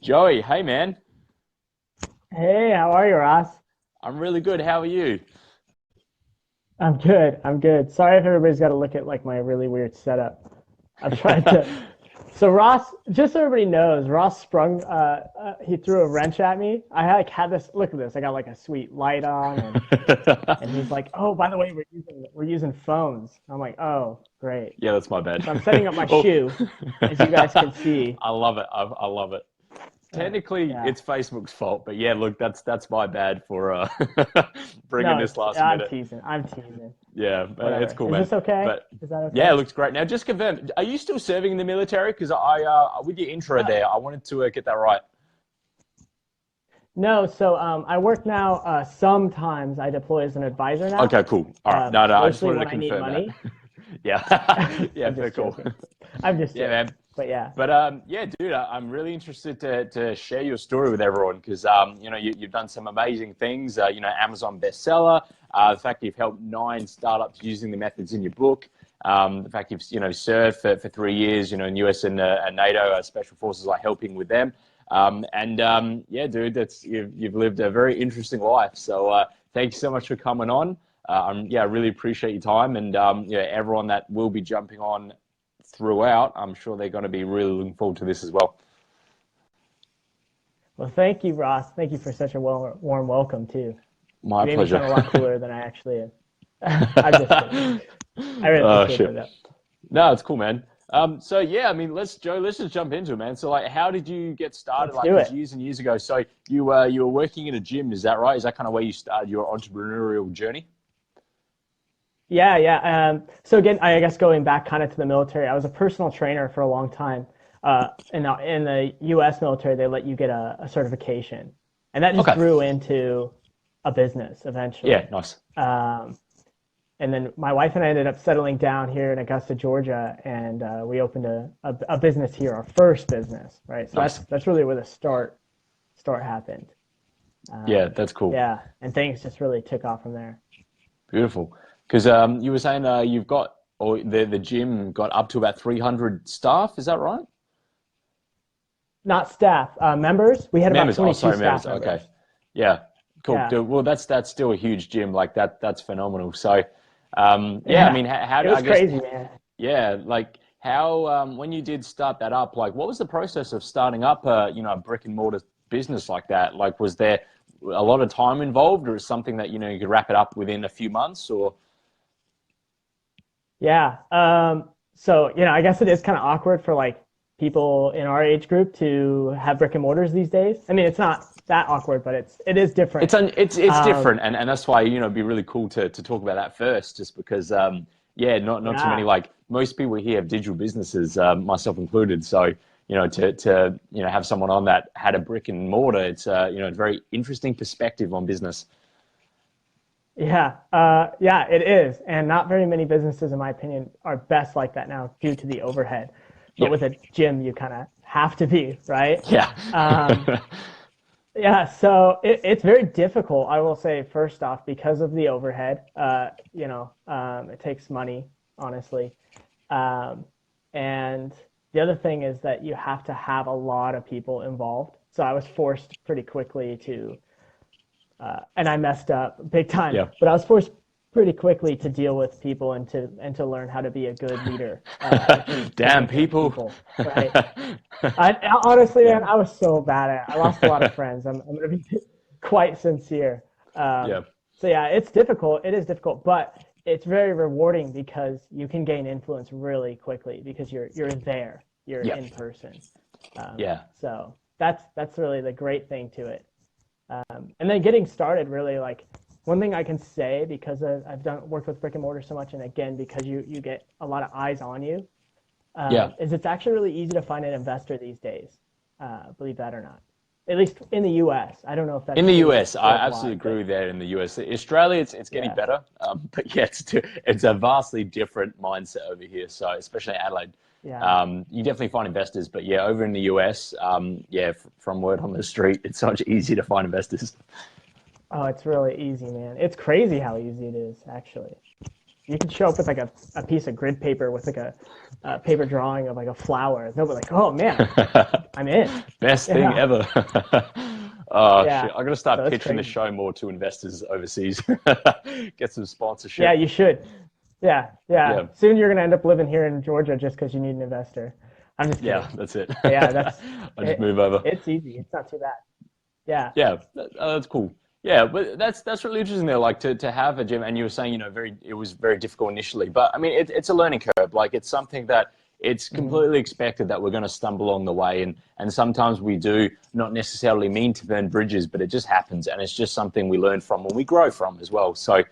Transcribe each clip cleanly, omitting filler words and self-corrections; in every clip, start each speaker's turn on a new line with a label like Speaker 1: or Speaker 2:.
Speaker 1: Joey, hey man,
Speaker 2: Hey, how are you, Ross?
Speaker 1: I'm really good. How are you?
Speaker 2: I'm good. I'm good. Sorry if everybody's got to look at like my really weird setup. I'm trying to. So Ross, just so everybody knows, Ross sprung. He threw a wrench at me. I like had this. Look at this. I got like a sweet light on, and he's like, "Oh, by the way, we're using phones." I'm like, "Oh, great."
Speaker 1: Yeah, that's my bad.
Speaker 2: So I'm setting up my
Speaker 1: Oh,
Speaker 2: shoe, as you guys can see.
Speaker 1: I love it. I love it. Technically,
Speaker 2: Yeah.
Speaker 1: it's Facebook's fault, but yeah, look, that's my bad for bringing
Speaker 2: No,
Speaker 1: this last
Speaker 2: I'm
Speaker 1: minute.
Speaker 2: teasing. I'm teasing.
Speaker 1: Yeah, it's
Speaker 2: Whatever.
Speaker 1: cool,
Speaker 2: Is
Speaker 1: man.
Speaker 2: this okay?
Speaker 1: But
Speaker 2: Is that
Speaker 1: yeah, it
Speaker 2: okay?
Speaker 1: looks great. Now, just confirm, are you still serving in the military? Because with your intro
Speaker 2: Uh,
Speaker 1: there, I wanted to get that right.
Speaker 2: No, so I work now. Sometimes I deploy as an advisor now,
Speaker 1: Okay, cool. All right. No, no, I just
Speaker 2: mostly
Speaker 1: wanted to
Speaker 2: when I need
Speaker 1: confirm that.
Speaker 2: money.
Speaker 1: Yeah, yeah,
Speaker 2: I'm
Speaker 1: fair,
Speaker 2: just
Speaker 1: cool.
Speaker 2: joking. I'm just
Speaker 1: Yeah,
Speaker 2: joking.
Speaker 1: man.
Speaker 2: But yeah,
Speaker 1: But yeah, dude, I'm really interested to share your story with everyone because you've done some amazing things. Amazon bestseller. The fact you've helped 9 startups using the methods in your book. The fact you've served for 3 years. In US and NATO special forces, like helping with them. Yeah, dude, you've lived a very interesting life. So thank you so much for coming on. I really appreciate your time and everyone that will be jumping on throughout, I'm sure they're going to be really looking forward to this as well.
Speaker 2: well, thank you, Ross. Thank you for such a warm welcome too.
Speaker 1: My
Speaker 2: You made me
Speaker 1: pleasure.
Speaker 2: sound a lot cooler than I actually am. I'm just kidding. I really
Speaker 1: Oh
Speaker 2: appreciate
Speaker 1: shit.
Speaker 2: that.
Speaker 1: No, it's cool, man. So yeah, I mean, let's just jump into it, man. So like, how did you get started?
Speaker 2: Let's
Speaker 1: Like,
Speaker 2: do
Speaker 1: because
Speaker 2: it.
Speaker 1: years and years ago, so you were working in a gym, is that right? Is that kind of where you started your entrepreneurial journey?
Speaker 2: Yeah, yeah. So again, I guess going back kind of to the military, I was a personal trainer for a long time. In the U.S. military, they let you get a certification, and that just
Speaker 1: Okay.
Speaker 2: grew into a business
Speaker 1: Yeah,
Speaker 2: eventually.
Speaker 1: nice.
Speaker 2: Um, and then my wife and I ended up settling down here in Augusta, Georgia, and we opened a business here, our first business, right? So
Speaker 1: Nice.
Speaker 2: that's really where the start happened.
Speaker 1: Yeah,
Speaker 2: Um,
Speaker 1: that's cool.
Speaker 2: yeah, and things just really took off from there.
Speaker 1: Beautiful. Because you were saying you've got or the gym got up to about 300 staff, is that right?
Speaker 2: Not staff, members. We had about
Speaker 1: Members. Oh,
Speaker 2: 22
Speaker 1: sorry,
Speaker 2: staff
Speaker 1: members. Okay.
Speaker 2: members.
Speaker 1: Yeah. Cool.
Speaker 2: Yeah,
Speaker 1: Dude, well, that's still a huge gym. Like that's phenomenal. So, yeah. I
Speaker 2: yeah.
Speaker 1: mean,
Speaker 2: It
Speaker 1: I
Speaker 2: was
Speaker 1: guess,
Speaker 2: crazy, man.
Speaker 1: yeah. Like how when you did start that up, like what was the process of starting up a brick and mortar business like that? Like, was there a lot of time involved, or is something that you could wrap it up within a few months, or
Speaker 2: Yeah. So, I guess it is kind of awkward for like people in our age group to have brick and mortars these days. I mean, it's not that awkward, but it is different.
Speaker 1: it's
Speaker 2: Um,
Speaker 1: different, and that's why it'd be really cool to talk about that first, just because yeah, not too many,
Speaker 2: yeah.
Speaker 1: like most people here have digital businesses, myself included. So to have someone on that had a brick and mortar, it's a very interesting perspective on business.
Speaker 2: Yeah, yeah, it is, and not very many businesses, in my opinion, are best like that now due to the overhead. But
Speaker 1: Yeah,
Speaker 2: with a gym, you kind of have to be, right?
Speaker 1: yeah,
Speaker 2: Um, yeah, so it's very difficult, I will say, first off, because of the overhead. It takes money, honestly. Um, and the other thing is that you have to have a lot of people involved. So I was forced pretty quickly to and I messed up big time.
Speaker 1: yeah.
Speaker 2: But I was forced pretty quickly to deal with people and to learn how to be a good leader and to
Speaker 1: Damn
Speaker 2: mentor
Speaker 1: people.
Speaker 2: people. Right? Honestly,
Speaker 1: Yeah,
Speaker 2: man, I was so bad at it. I lost a lot of friends. I'm going to be quite sincere.
Speaker 1: yeah,
Speaker 2: So yeah, it's difficult. It is difficult, but it's very rewarding because you can gain influence really quickly because you're there. You're
Speaker 1: yeah,
Speaker 2: in person.
Speaker 1: yeah.
Speaker 2: So that's really the great thing to it. And then getting started, really, like one thing I can say because I've done worked with brick and mortar so much, and again because you get a lot of eyes on you,
Speaker 1: Yeah.
Speaker 2: is it's actually really easy to find an investor these days. Believe that or not, at least in the U.S. I don't know if
Speaker 1: In
Speaker 2: that's
Speaker 1: the
Speaker 2: true
Speaker 1: US, I absolutely
Speaker 2: worldwide,
Speaker 1: agree
Speaker 2: but
Speaker 1: with that. In the US, Australia, it's getting
Speaker 2: yeah,
Speaker 1: better, but yeah, it's a vastly different mindset over here. So especially Adelaide,
Speaker 2: yeah.
Speaker 1: you definitely find investors, but yeah, over in the US, yeah, from word on the street, it's so much easier to find investors.
Speaker 2: Oh, it's really easy, man. It's crazy how easy it is, actually. You could show up with like a piece of grid paper with like a paper drawing of like a flower. They'll be like, oh man, I'm in.
Speaker 1: Best thing
Speaker 2: Yeah.
Speaker 1: ever. Oh
Speaker 2: Yeah.
Speaker 1: shit! I got to
Speaker 2: So
Speaker 1: start
Speaker 2: it's
Speaker 1: pitching the
Speaker 2: crazy.
Speaker 1: show more to investors overseas. Get some
Speaker 2: Yeah,
Speaker 1: sponsorship.
Speaker 2: you should. Yeah. Yeah.
Speaker 1: Yeah,
Speaker 2: Soon you're going to end up living here in Georgia just because you need an investor. I'm just
Speaker 1: yeah,
Speaker 2: kidding.
Speaker 1: that's it.
Speaker 2: But yeah,
Speaker 1: I just move over.
Speaker 2: it's easy. It's not too bad. Yeah.
Speaker 1: Yeah, that's cool. Yeah, but that's really interesting though. Like to have a gym, and you were saying, it was very difficult initially, but I mean, it's a learning curve. Like it's something that it's
Speaker 2: Mhm.
Speaker 1: completely expected that we're going to stumble along the way, and sometimes we do not necessarily mean to burn bridges, but it just happens, and it's just something we learn from and we grow from as well. So,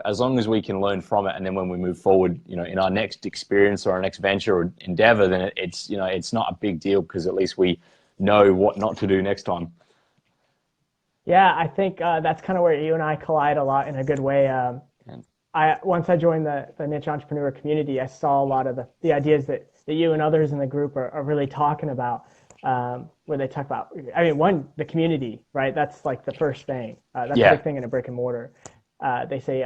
Speaker 1: as long as we can learn from it, and then when we move forward, in our next experience or our next venture or endeavor, then it's not a big deal because at least we know what not to do next time.
Speaker 2: Yeah, I think that's kind of where you and I collide a lot in a good way.
Speaker 1: And
Speaker 2: Once I joined the niche entrepreneur community, I saw a lot of the ideas that you and others in the group are really talking about, where they talk about, I mean, one, the community, right? That's like the first thing. That's a
Speaker 1: yeah,
Speaker 2: big thing in a brick and mortar. They say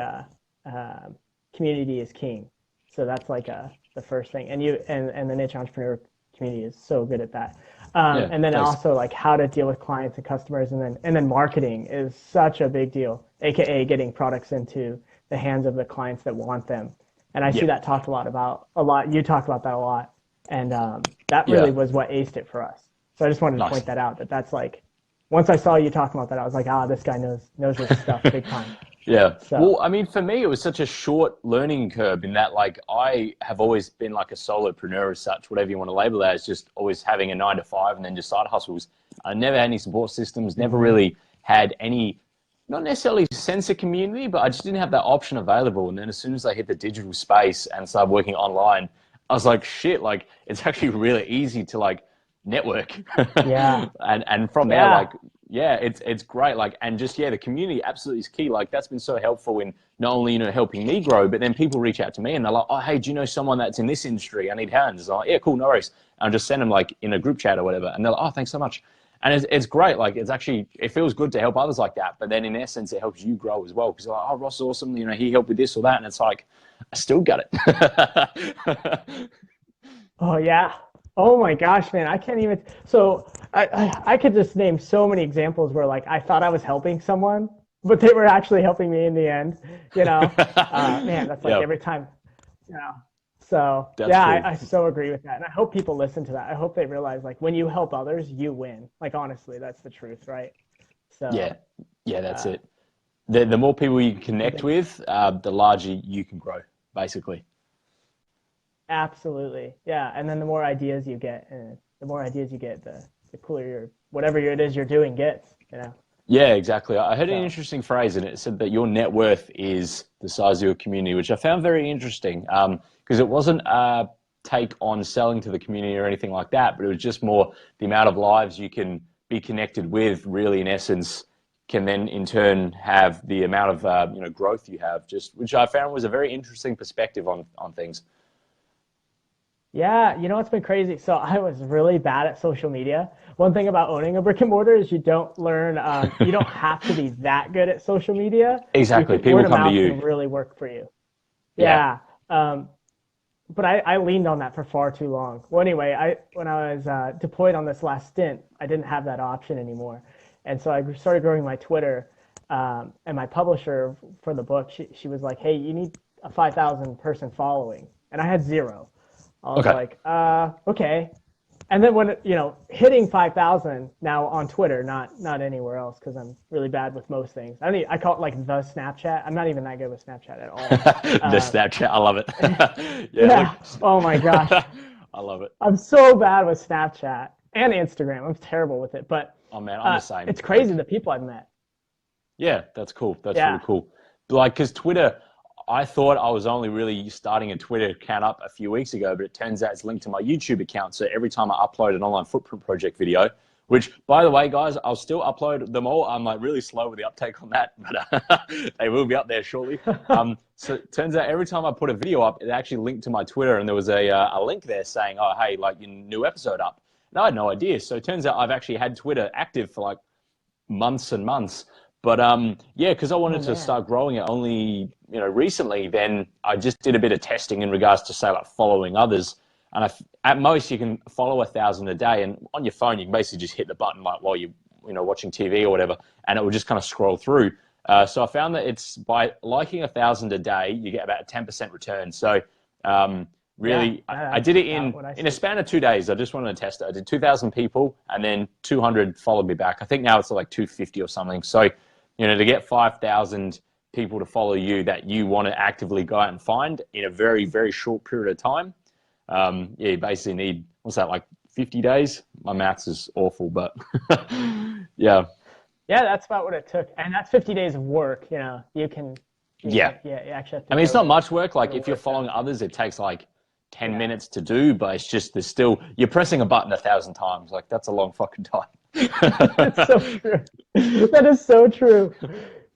Speaker 2: community is king. So that's like the first thing. And the niche entrepreneur community is so good at that.
Speaker 1: yeah,
Speaker 2: And then
Speaker 1: thanks.
Speaker 2: also like how to deal with clients and customers, and then marketing is such a big deal, aka getting products into the hands of the clients that want them. And I see
Speaker 1: Yeah,
Speaker 2: that talked a lot. You talked about that a lot, and that
Speaker 1: yeah,
Speaker 2: really was what aced it for us. So I just wanted to
Speaker 1: nice.
Speaker 2: point that out. That's like, once I saw you talking about that, I was like, this guy knows his stuff big time.
Speaker 1: Yeah.
Speaker 2: So
Speaker 1: Well, I mean, for me, it was such a short learning curve in that, like, I have always been like a solopreneur as such, whatever you want to label that, as just always having a 9 to 5 and then just side hustles. I never had any support systems, never
Speaker 2: mhm.
Speaker 1: really had any, not necessarily sense of community, but I just didn't have that option available. And then as soon as I hit the digital space and started working online, I was like, shit, like, it's actually really easy to like network.
Speaker 2: Yeah,
Speaker 1: And from there,
Speaker 2: yeah.
Speaker 1: like, yeah, it's great. Like, and just, yeah, the community absolutely is key. Like, that's been so helpful in not only, helping me grow, but then people reach out to me and they're like, oh, hey, do you know someone that's in this industry? I need hands. And I'm like, yeah, cool, no worries. And I'll just send them like in a group chat or whatever. And they're like, oh, thanks so much. And it's great. Like, it feels good to help others like that. But then in essence, it helps you grow as well. Because like, oh, Ross is awesome. He helped with this or that. And it's like, I still got it.
Speaker 2: Oh yeah. Oh my gosh, man. I can't even. So I could just name so many examples where like I thought I was helping someone, but they were actually helping me in the end. You know, man, that's like
Speaker 1: Yeah,
Speaker 2: every time. You know. So
Speaker 1: that's
Speaker 2: yeah,
Speaker 1: cool.
Speaker 2: I so agree with that, and I hope people listen to that. I hope they realize like when you help others, you win. Like honestly, that's the truth, right?
Speaker 1: Yeah,
Speaker 2: So
Speaker 1: yeah, that's
Speaker 2: uh,
Speaker 1: it. The more people you
Speaker 2: I
Speaker 1: connect
Speaker 2: think
Speaker 1: with, the larger you can grow, basically.
Speaker 2: absolutely, yeah. And then the more ideas you get, the cooler whatever it is you're doing gets. You know.
Speaker 1: Yeah, exactly. I heard an
Speaker 2: So
Speaker 1: interesting phrase, and it said that your net worth is the size of your community, which I found very interesting. Because it wasn't a take on selling to the community or anything like that, but it was just more the amount of lives you can be connected with, really, in essence, can then in turn have the amount of growth you have. Just which I found was a very interesting perspective on things.
Speaker 2: yeah, you know what's been crazy? So I was really bad at social media. One thing about owning a brick and mortar is you don't have to be that good at social media.
Speaker 1: Exactly. People
Speaker 2: Word of
Speaker 1: come to
Speaker 2: mouth
Speaker 1: you.
Speaker 2: can really work for you.
Speaker 1: Yeah.
Speaker 2: Yeah. But I leaned on that for far too long. Well, anyway, when I was deployed on this last stint, I didn't have that option anymore. And so I started growing my Twitter. And my publisher for the book, she was like, hey, you need a 5,000 person following. And I had zero. I was
Speaker 1: Okay.
Speaker 2: like, okay. And then when hitting 5,000 now on Twitter, not anywhere else because I'm really bad with most things. I call it like the Snapchat. I'm not even that good with Snapchat at all.
Speaker 1: The
Speaker 2: Uh,
Speaker 1: Snapchat, I love it. Yeah, look,
Speaker 2: yeah. Oh my gosh,
Speaker 1: I love it.
Speaker 2: I'm so bad with Snapchat and Instagram. I'm terrible with it, but
Speaker 1: Oh man, I'm the same.
Speaker 2: it's crazy
Speaker 1: Like,
Speaker 2: the people I've met.
Speaker 1: yeah, that's cool. That's really
Speaker 2: Yeah.
Speaker 1: cool. Like, because Twitter, I thought I was only really starting a Twitter account up a few weeks ago, but it turns out it's linked to my YouTube account. So every time I upload an online footprint project video, which by the way, guys, I'll still upload them all. I'm like really slow with the uptake on that, but they will be up there shortly. So it turns out every time I put a video up, it actually linked to my Twitter, and there was a link there saying, "Oh, hey, like your new episode up." And I had no idea. So it turns out I've actually had Twitter active for like months and months, But yeah, because I wanted to
Speaker 2: man.
Speaker 1: start growing it only, recently. Then I just did a bit of testing in regards to say like following others, and at most you can follow 1,000 a day, and on your phone you can basically just hit the button like while you watching TV or whatever, and it will just kind of scroll through. So I found that it's by liking 1,000 a day, you get about a 10% return. So really, I did it in a span of 2 days. I just wanted to test it. I did 2,000 people, and then 200 followed me back. I think now it's like 250 or something. So, to get 5,000 people to follow you that you want to actively go out and find in a very, very short period of time, you basically need, what's that, like 50 days? My maths is awful, but yeah.
Speaker 2: Yeah, that's about what it took. And that's 50 days of work, you can, you actually have to
Speaker 1: it's not much work. Like if you're following others, it takes like 10 minutes to do, but it's just, you're pressing a button 1,000 times. Like that's a long fucking time.
Speaker 2: That's so true. That is so true.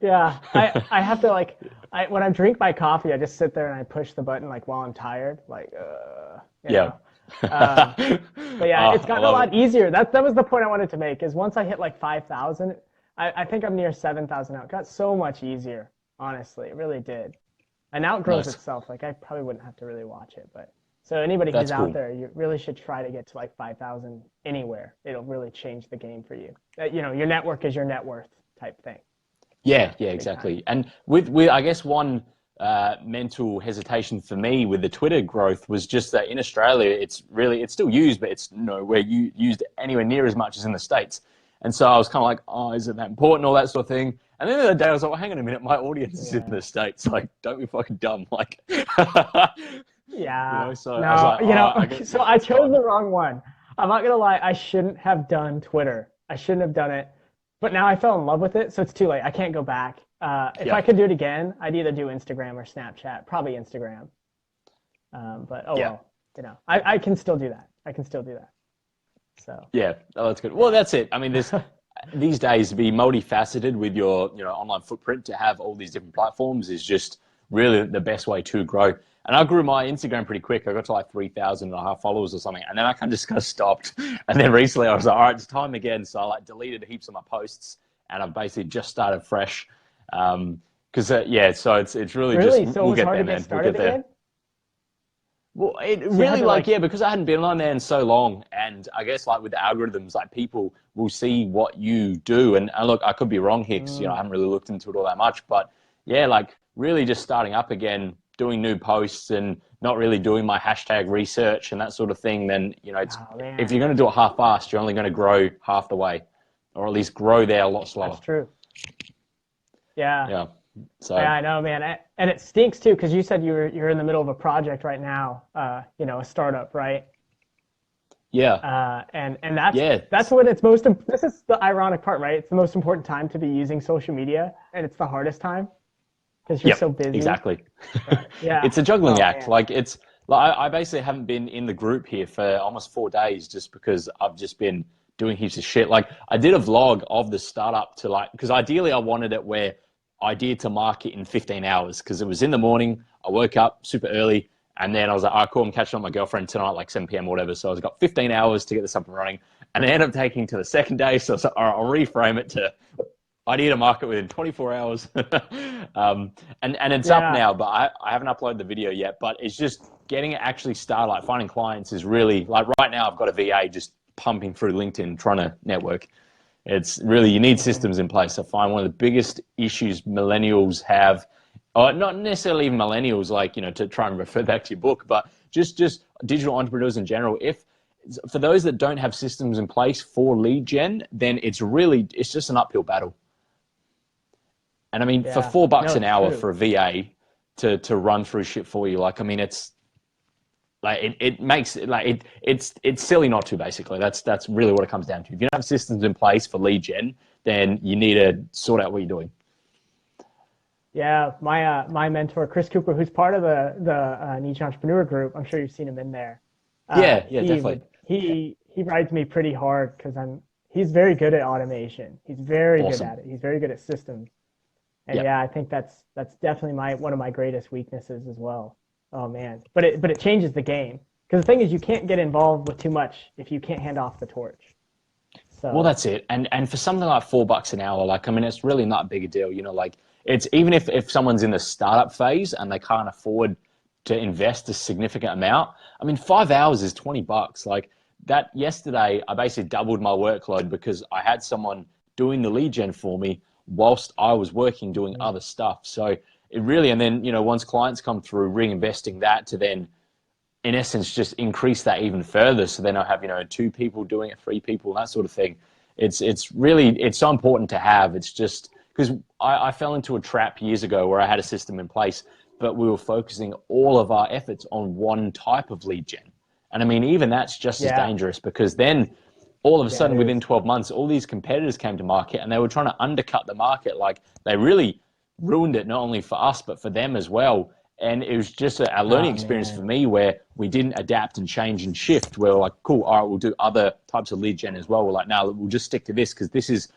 Speaker 2: Yeah, I have to when I drink my coffee, I just sit there and I push the button like while I'm tired, like
Speaker 1: yeah.
Speaker 2: But yeah, it's gotten a lot easier. That was the point I wanted to make. Is once I hit like 5,000, I think I'm near 7,000 now. It got so much easier, honestly. It really did. And now it grows itself. Like I probably wouldn't have to really watch it, but. So anybody who's out there, you really should try to get to like 5,000 anywhere. It'll really change the game for you. Your network is your net worth type thing.
Speaker 1: Yeah, exactly. And with I guess one mental hesitation for me with the Twitter growth was just that in Australia, it's still used, but it's nowhere used anywhere near as much as in the States. And so I was kind of like, oh, is it that important, all that sort of thing. And then the other day I was like, well, hang on a minute, my audience is in the States. Like, don't be fucking dumb. Like,
Speaker 2: yeah.
Speaker 1: So I was like,
Speaker 2: so I chose the wrong one. I'm not gonna lie, I shouldn't have done Twitter. I shouldn't have done it. But now I fell in love with it, so it's too late. I can't go back. If I could do it again, I'd either do Instagram or Snapchat. Probably Instagram. But well, I can still do that. So
Speaker 1: yeah, that's good. Well, that's it. I mean, there's these days to be multifaceted with your online footprint, to have all these different platforms is just really the best way to grow. And I grew my Instagram pretty quick. I got to like 3,500 followers or something. And then I kind of stopped. And then recently I was like, all right, it's time again. So I like deleted heaps of my posts and I've basically just started fresh. So it's really just,
Speaker 2: so
Speaker 1: we'll
Speaker 2: it was
Speaker 1: get
Speaker 2: hard
Speaker 1: there,
Speaker 2: to get
Speaker 1: man.
Speaker 2: started again?
Speaker 1: Well, it really you because I hadn't been on there in so long, and I guess like with the algorithms, like people will see what you do, and look, I could be wrong here because I haven't really looked into it all that much, but yeah, like really just starting up again, doing new posts, and not really doing my hashtag research and that sort of thing. Then it's if you're going to do it half-assed, you're only going to grow half the way, or at least grow there a lot slower.
Speaker 2: That's true. Yeah.
Speaker 1: Yeah. So
Speaker 2: yeah, I know, man, and it stinks too because you said you're in the middle of a project right now, a startup, right?
Speaker 1: Yeah.
Speaker 2: And that's when it's most. This is the ironic part, right? It's the most important time to be using social media, and it's the hardest time because you're so busy.
Speaker 1: Exactly.
Speaker 2: Yeah.
Speaker 1: It's a juggling act.
Speaker 2: Man.
Speaker 1: Like it's like I basically haven't been in the group here for almost 4 days just because I've just been doing heaps of shit. Like I did a vlog of the startup because ideally I wanted it where idea to market in 15 hours because it was in the morning. I woke up super early and then I was like, all right, cool, I'm catching up with my girlfriend tonight, like 7 p.m. or whatever. So I got 15 hours to get this up and running. And I ended up taking to the second day. So I was like, all right, I'll reframe it to idea to market within 24 hours. And it's up now, but I haven't uploaded the video yet. But it's just getting it actually started. Like finding clients is really, like right now I've got a VA just pumping through LinkedIn trying to network. It's really, you need systems in place. I find one of the biggest issues millennials have, or not necessarily even millennials, like, to try and refer back to your book, but just digital entrepreneurs in general. For those that don't have systems in place for lead gen, then it's just an uphill battle. And I mean, for $4 an hour for a VA to run through shit for you, like, I mean, it's, like it makes it like it's silly not to, basically. That's really what it comes down to. If you don't have systems in place for lead gen, then you need to sort out what you're doing.
Speaker 2: Yeah, my mentor Chris Cooper, who's part of the Niche Entrepreneur Group, I'm sure you've seen him in there.
Speaker 1: Definitely.
Speaker 2: He rides me pretty hard because he's very good at automation. He's very good at it. He's very good at systems. And I think that's definitely one of my greatest weaknesses as well. Oh man, but it changes the game because the thing is you can't get involved with too much if you can't hand off the torch.
Speaker 1: Well,
Speaker 2: So
Speaker 1: that's it. And for something like $4 an hour, like, I mean, it's really not a big a deal, like it's even if someone's in the startup phase and they can't afford to invest a significant amount. I mean, 5 hours is $20. Like that yesterday, I basically doubled my workload because I had someone doing the lead gen for me whilst I was working doing other stuff. So it really, and then, once clients come through, reinvesting that to then in essence just increase that even further, so then I have 2 people doing it, 3 people, that sort of thing. It's so important to have. It's just because I fell into a trap years ago where I had a system in place, but we were focusing all of our efforts on one type of lead gen. And I mean, even that's just as
Speaker 2: yeah,
Speaker 1: dangerous, because then all of a
Speaker 2: yeah,
Speaker 1: sudden
Speaker 2: it
Speaker 1: within
Speaker 2: is.
Speaker 1: 12 months all these competitors came to market and they were trying to undercut the market. Like, they really ruined it, not only for us but for them as well. And it was just a learning
Speaker 2: Oh
Speaker 1: experience for
Speaker 2: man.
Speaker 1: me where we didn't adapt and change and shift. We're like, cool, all right, we'll do other types of lead gen as well. We're like, no, we'll just stick to this because this is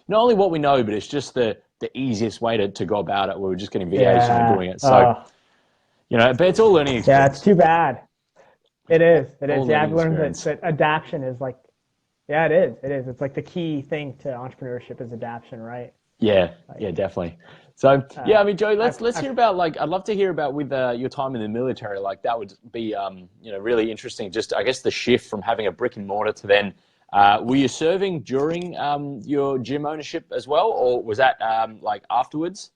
Speaker 1: not only what we know, but it's just the easiest way to go about it. We're just getting VAs and we're
Speaker 2: Yeah.
Speaker 1: doing it. So, but it's all learning
Speaker 2: Yeah, it's
Speaker 1: experience.
Speaker 2: too bad. It is. It
Speaker 1: All
Speaker 2: is. Yeah, I've
Speaker 1: learning
Speaker 2: learned that,
Speaker 1: experience.
Speaker 2: that adaption is like, yeah, it is. It is. It's like the key thing to entrepreneurship is adaption, right?
Speaker 1: Yeah,
Speaker 2: Like,
Speaker 1: yeah, definitely. So yeah, I mean, Joey,
Speaker 2: I've,
Speaker 1: let's
Speaker 2: I've,
Speaker 1: hear about, like, I'd love to hear about with your time in the military. Like, that would be really interesting. Just, I guess, the shift from having a brick and mortar to then were you serving during your gym ownership as well, or was that like afterwards?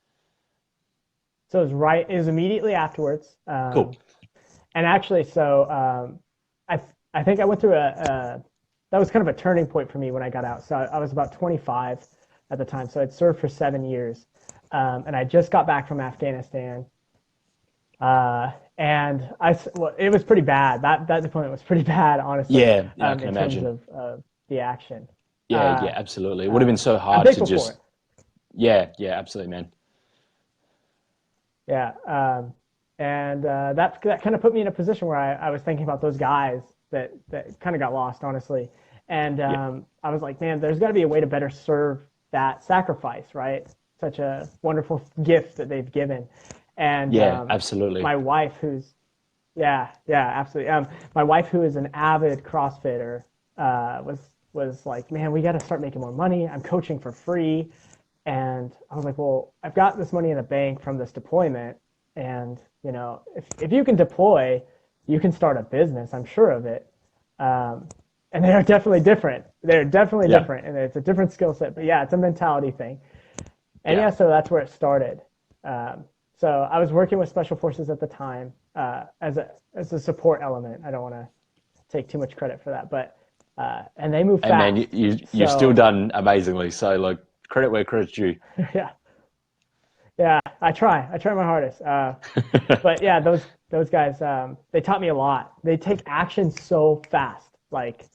Speaker 2: so it was immediately afterwards.
Speaker 1: Cool.
Speaker 2: And actually, so I think I went through that was kind of a turning point for me when I got out. So I was about 25 at the time. So I'd served for 7 years. And I just got back from Afghanistan. And well, it was pretty bad. That deployment was pretty bad, honestly,
Speaker 1: Yeah, yeah, I can
Speaker 2: in terms
Speaker 1: imagine.
Speaker 2: of the action.
Speaker 1: Yeah,
Speaker 2: Uh,
Speaker 1: yeah, absolutely. It would have been so
Speaker 2: I'm
Speaker 1: hard to
Speaker 2: thankful for
Speaker 1: just,
Speaker 2: it.
Speaker 1: yeah, yeah, absolutely, man.
Speaker 2: Yeah. And that kind of put me in a position where I was thinking about those guys that kind of got lost, honestly. And
Speaker 1: Yeah,
Speaker 2: I was like, man, there's got to be a way to better serve that sacrifice, right? Such a wonderful gift that they've given. And
Speaker 1: yeah, absolutely.
Speaker 2: my wife, yeah, absolutely. My wife, who is an avid CrossFitter, was like, man, we got to start making more money. I'm coaching for free. And I was like, well, I've got this money in the bank from this deployment. And, if you can deploy, you can start a business. I'm sure of it. And they are definitely different. They're definitely
Speaker 1: Yeah,
Speaker 2: different. And it's a different skill set. But yeah, it's a mentality thing. And
Speaker 1: yeah.
Speaker 2: yeah, so that's where it started. So I was working with Special Forces at the time as a support element. I don't want to take too much credit for that, but and they move
Speaker 1: Hey, man,
Speaker 2: fast.
Speaker 1: you've still
Speaker 2: So
Speaker 1: done amazingly. So, like, credit where credit's due.
Speaker 2: yeah, yeah, I try my hardest. But yeah, those guys, they taught me a lot. They take action so fast. Like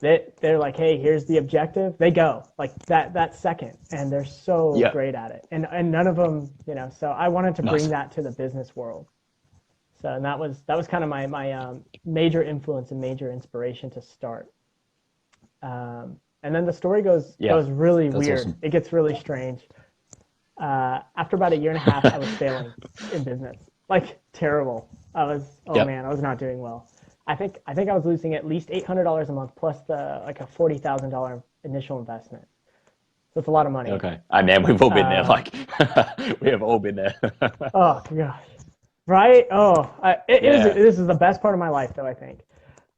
Speaker 2: they're like, hey, here's the objective. They go like that second, and they're so
Speaker 1: Yeah,
Speaker 2: great at it. And none of them, So I wanted to bring
Speaker 1: nice.
Speaker 2: that to the business world. So and that was kind of my major influence and major inspiration to start. And then the story
Speaker 1: Yeah,
Speaker 2: goes really
Speaker 1: that's
Speaker 2: weird.
Speaker 1: awesome.
Speaker 2: It gets really strange. After about a year and a half, I was failing in business, like terrible. Oh
Speaker 1: Yep.
Speaker 2: man, I was not doing well. I think I was losing at least $800 a month plus the like a $40,000 initial investment. So it's a lot of money.
Speaker 1: Okay. Hey, man, we've all been there.
Speaker 2: Um,
Speaker 1: Like, we have all been there.
Speaker 2: oh gosh, right? Oh,
Speaker 1: Yeah,
Speaker 2: this is the best part of my life, though. I think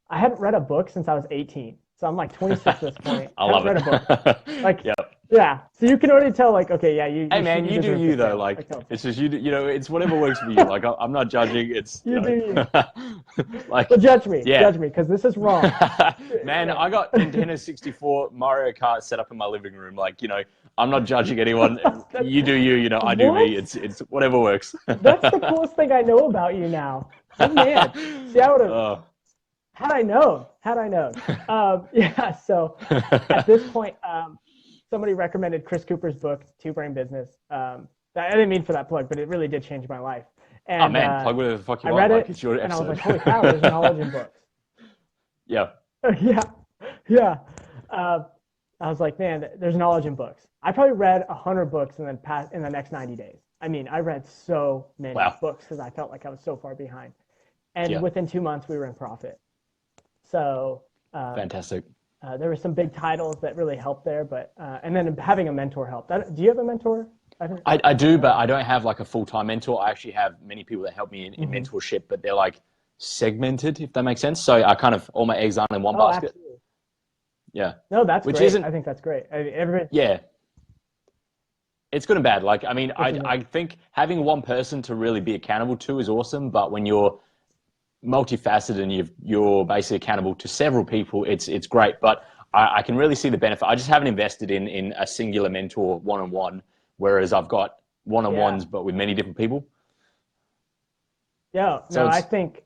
Speaker 2: I hadn't read a book since I was 18, so I'm like 26 at this point.
Speaker 1: I
Speaker 2: Haven't
Speaker 1: love
Speaker 2: read a book.
Speaker 1: it.
Speaker 2: Like,
Speaker 1: Yep.
Speaker 2: yeah. So you can already tell, like, okay, yeah,
Speaker 1: Hey, man,
Speaker 2: you
Speaker 1: you do
Speaker 2: deserve to
Speaker 1: you though.
Speaker 2: fail.
Speaker 1: Like,
Speaker 2: Like, don't fail.
Speaker 1: it's just it's whatever works for you. Like, I'm not judging. It's
Speaker 2: You do you.
Speaker 1: like,
Speaker 2: Well,
Speaker 1: yeah.
Speaker 2: judge me, because this is wrong.
Speaker 1: Man,
Speaker 2: Yeah.
Speaker 1: I got Nintendo 64 Mario Kart set up in my living room. Like, I'm not judging anyone.
Speaker 2: That-
Speaker 1: You do you. I do me.
Speaker 2: what?
Speaker 1: It's whatever works.
Speaker 2: That's the coolest thing I know about you now. Oh man. See, I would have
Speaker 1: Oh.
Speaker 2: had I known. Yeah. So at this point, somebody recommended Chris Cooper's book, Two Brain Business. I didn't mean for that plug, but it really did change my life.
Speaker 1: Oh,
Speaker 2: And
Speaker 1: man, plug whatever the fuck you
Speaker 2: I
Speaker 1: want.
Speaker 2: read
Speaker 1: Like,
Speaker 2: it,
Speaker 1: it's your
Speaker 2: and I was like,
Speaker 1: episode.
Speaker 2: "Holy cow! There's knowledge in books."
Speaker 1: Yeah.
Speaker 2: Yeah, yeah. Uh, I was like, "Man, there's knowledge in books." I probably read 100 books in the next 90 days. I mean, I read so many
Speaker 1: Wow.
Speaker 2: books because I felt like I was so far behind. And
Speaker 1: Yeah.
Speaker 2: within 2 months, we were in profit. So
Speaker 1: Fantastic.
Speaker 2: There were some big titles that really helped there, but and then having a mentor helped. Do you have a mentor?
Speaker 1: I do, but I don't have like a full-time mentor. I actually have many people that help me in mentorship, but they're like segmented, if that makes sense. So I kind of, all my eggs aren't in one basket.
Speaker 2: Absolutely.
Speaker 1: Yeah.
Speaker 2: No, that's
Speaker 1: Which
Speaker 2: great.
Speaker 1: isn't,
Speaker 2: I think that's great. Everybody.
Speaker 1: yeah, it's good and bad. Like, I mean, I think having one person to really be accountable to is awesome, but when you're multifaceted and you're basically accountable to several people, it's great. But I can really see the benefit. I just haven't invested in a singular mentor one-on-one, whereas I've got one-on-ones, but with many different people.
Speaker 2: Yeah,
Speaker 1: So
Speaker 2: no, I think,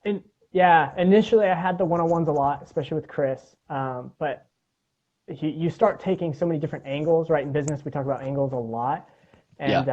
Speaker 2: initially I had the one-on-ones a lot, especially with Chris. But you start taking so many different angles, right? In business, we talk about angles a lot. And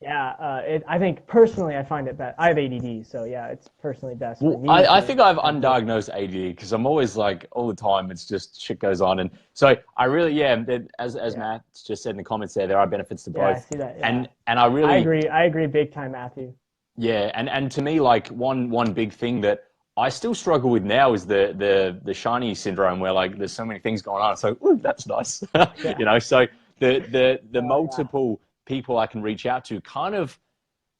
Speaker 2: I think personally, I find it best. I have ADD, so yeah, it's personally best for me.
Speaker 1: I think I've undiagnosed ADD because I'm always like, all the time, it's just shit goes on. And so I really, as Matt just said in the comments there are benefits to both.
Speaker 2: Yeah, I see that. Yeah.
Speaker 1: And I really,
Speaker 2: I agree big time, Matthew.
Speaker 1: Yeah, and to me, like one big thing that I still struggle with now is the shiny syndrome, where like there's so many things going on. So, ooh, that's nice, you know. So the multiple people I can reach out to kind of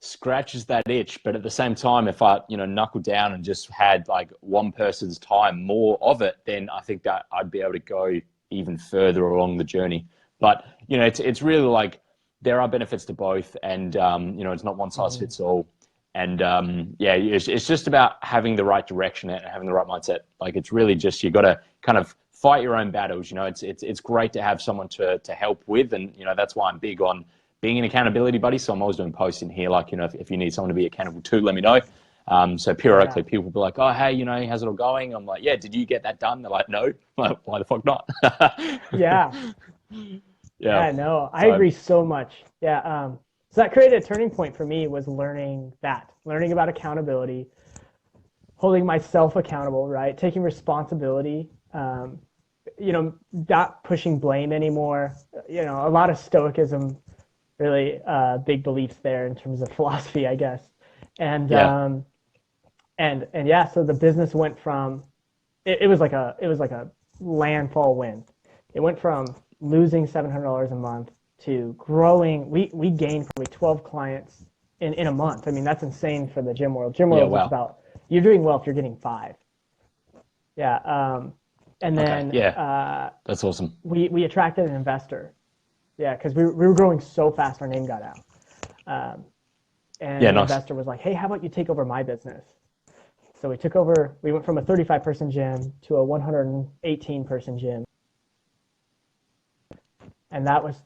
Speaker 1: scratches that itch. But at the same time, if I knuckle down and just had like one person's time more of it, then I think that I'd be able to go even further along the journey. But it's really like there are benefits to both, and it's not one size fits all. And it's just about having the right direction and having the right mindset. Like, it's really just, you got to kind of fight your own battles. It's great to have someone to help with, and that's why I'm big on being an accountability buddy. So I'm always doing posts in here, like, if you need someone to be accountable to, let me know. So periodically people will be like, oh, hey, how's it all going? I'm like, yeah, did you get that done? They're like, no. I'm like, why the fuck not?
Speaker 2: Yeah, no, I agree so much. Yeah. So that created a turning point for me, was learning about accountability, holding myself accountable, right? Taking responsibility, not pushing blame anymore. A lot of stoicism, really big beliefs there in terms of philosophy, I guess. And so the business went from, it was like a landfall win. It went from losing $700 a month to growing. We gained probably 12 clients in a month. I mean, that's insane for the gym world. Gym world is about, you're doing well if you're getting 5. Yeah. And then
Speaker 1: that's awesome.
Speaker 2: We attracted an investor. Yeah, because we were growing so fast, our name got out. And the investor was like, hey, how about you take over my business? So we took over. We went from a 35-person gym to a 118-person gym. And that was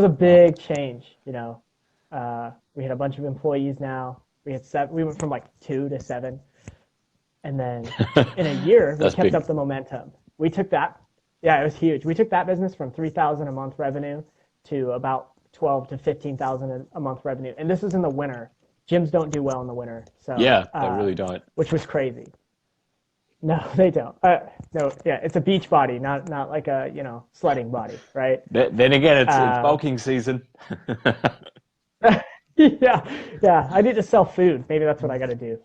Speaker 2: a big change. We had a bunch of employees now. We went from like 2 to 7, and then in a year we kept up the momentum. We took that. Yeah, it was huge. We took that business from $3,000 a month revenue to about $12,000 to $15,000 a month revenue. And this is in the winter. Gyms don't do well in the winter. So
Speaker 1: they really don't. Which
Speaker 2: was crazy. No, they don't. It's a beach body, not like a sledding body, right?
Speaker 1: Then again, it's bulking season.
Speaker 2: Yeah. I need to sell food. Maybe that's what I got to do.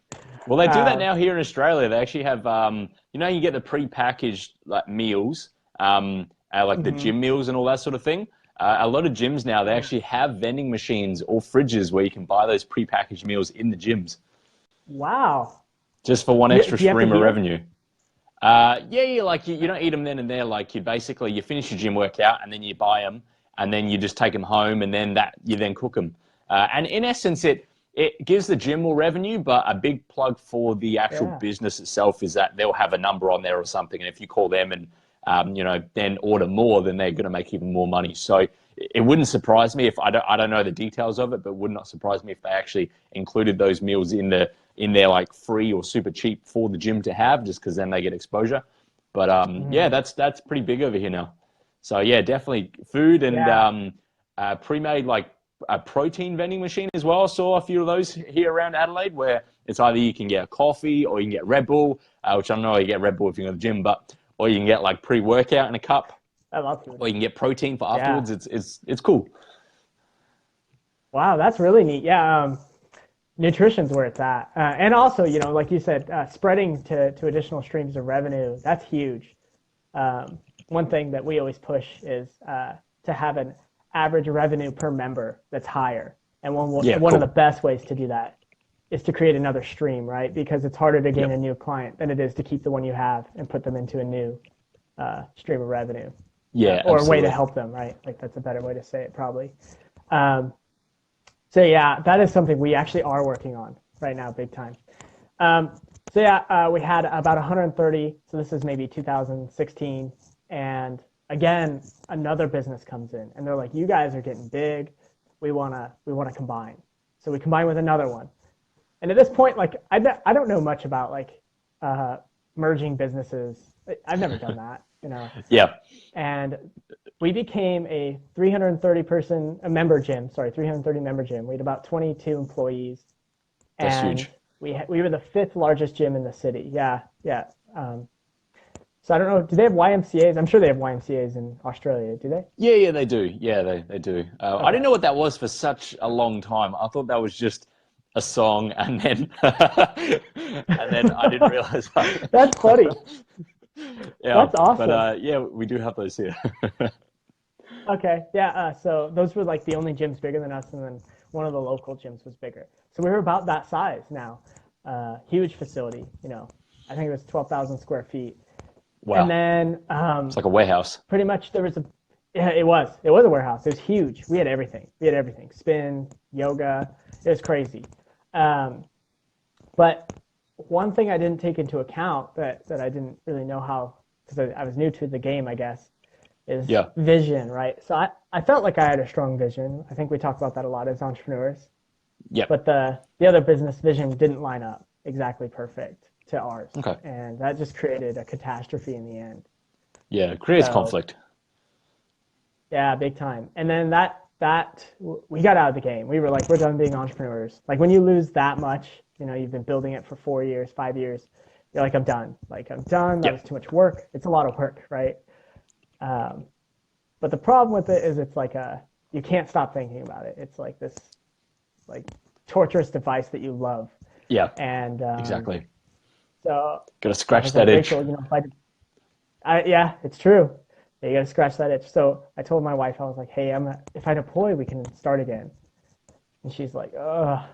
Speaker 1: Well, they do that now here in Australia. They actually have, you get the pre-packaged like meals, like the gym meals and all that sort of thing. A lot of gyms now, they actually have vending machines or fridges where you can buy those pre-packaged meals in the gyms.
Speaker 2: Wow.
Speaker 1: Just for one extra stream of revenue. Like you don't eat them then and there. Like you finish your gym workout and then you buy them and then you just take them home and then you then cook them. And in essence, it gives the gym more revenue, but a big plug for the actual business itself is that they'll have a number on there or something. And if you call them and, then order more, then they're going to make even more money. So it wouldn't surprise me if I don't know the details of it, but would not surprise me if they actually included those meals in their like free or super cheap for the gym to have, just because then they get exposure. But that's pretty big over here now. So yeah, definitely food and pre-made like a protein vending machine as well. I saw a few of those here around Adelaide where it's either you can get a coffee or you can get Red Bull, which I don't know you get Red Bull if you go to the gym, or you can get like pre-workout in a cup.
Speaker 2: I love food.
Speaker 1: Or you can get protein for afterwards. Yeah. It's cool.
Speaker 2: Wow, that's really neat. Yeah, nutrition's where it's at. And also, like you said, spreading to additional streams of revenue, that's huge. one thing that we always push is to have an average revenue per member that's higher. And one of the best ways to do that is to create another stream, right? Because it's harder to gain a new client than it is to keep the one you have and put them into a new stream of revenue.
Speaker 1: Yeah,
Speaker 2: or
Speaker 1: absolutely.
Speaker 2: a way to help them, right? Like that's a better way to say it, probably. So yeah, that is something we actually are working on right now, big time. So yeah, we had about 130. So this is maybe 2016, and again, another business comes in, and they're like, "You guys are getting big. We wanna combine." So we combine with another one, and at this point, like I don't know much about like merging businesses. I've never done that, you know.
Speaker 1: Yeah.
Speaker 2: And we became a 330 member gym. Sorry, 330 member gym. We had about 22 employees.
Speaker 1: That's
Speaker 2: and
Speaker 1: huge.
Speaker 2: We were the 5th largest gym in the city. Yeah. So I don't know. Do they have YMCA's? I'm sure they have YMCA's in Australia. Do they?
Speaker 1: Yeah, they do. Yeah, they do. I didn't know what that was for such a long time. I thought that was just a song, and then I didn't realize that.
Speaker 2: That's funny.
Speaker 1: Yeah,
Speaker 2: That's awesome.
Speaker 1: But yeah, we do have those here.
Speaker 2: Okay, yeah. So those were like the only gyms bigger than us, and then one of the local gyms was bigger. So we were about that size now. Huge facility. You know, I think it was 12,000 square feet.
Speaker 1: Wow.
Speaker 2: And then
Speaker 1: It's like a warehouse.
Speaker 2: pretty much there was it was a warehouse. It was huge. We had everything. Spin, yoga. It was crazy. But one thing I didn't take into account that I didn't really know how, because I was new to the game, I guess, is vision, right? So I felt like I had a strong vision. I think we talk about that a lot as entrepreneurs.
Speaker 1: Yeah.
Speaker 2: But the other business vision didn't line up exactly perfect to ours.
Speaker 1: Okay.
Speaker 2: And that just created a catastrophe in the end.
Speaker 1: Yeah, it creates conflict.
Speaker 2: Yeah, big time. And then that we got out of the game. We were like, we're done being entrepreneurs. Like when you lose that much, you know, you've been building it for 4 years, 5 years, you're like, I'm done. That was too much work. It's a lot of work, right? But the problem with it is it's like you can't stop thinking about it. It's like this like torturous device that you love.
Speaker 1: Yeah.
Speaker 2: And
Speaker 1: exactly.
Speaker 2: So
Speaker 1: gotta scratch that itch.
Speaker 2: Rachel, you know, yeah, it's true. You gotta scratch that itch. So I told my wife, I was like, hey, if I deploy, we can start again. And she's like,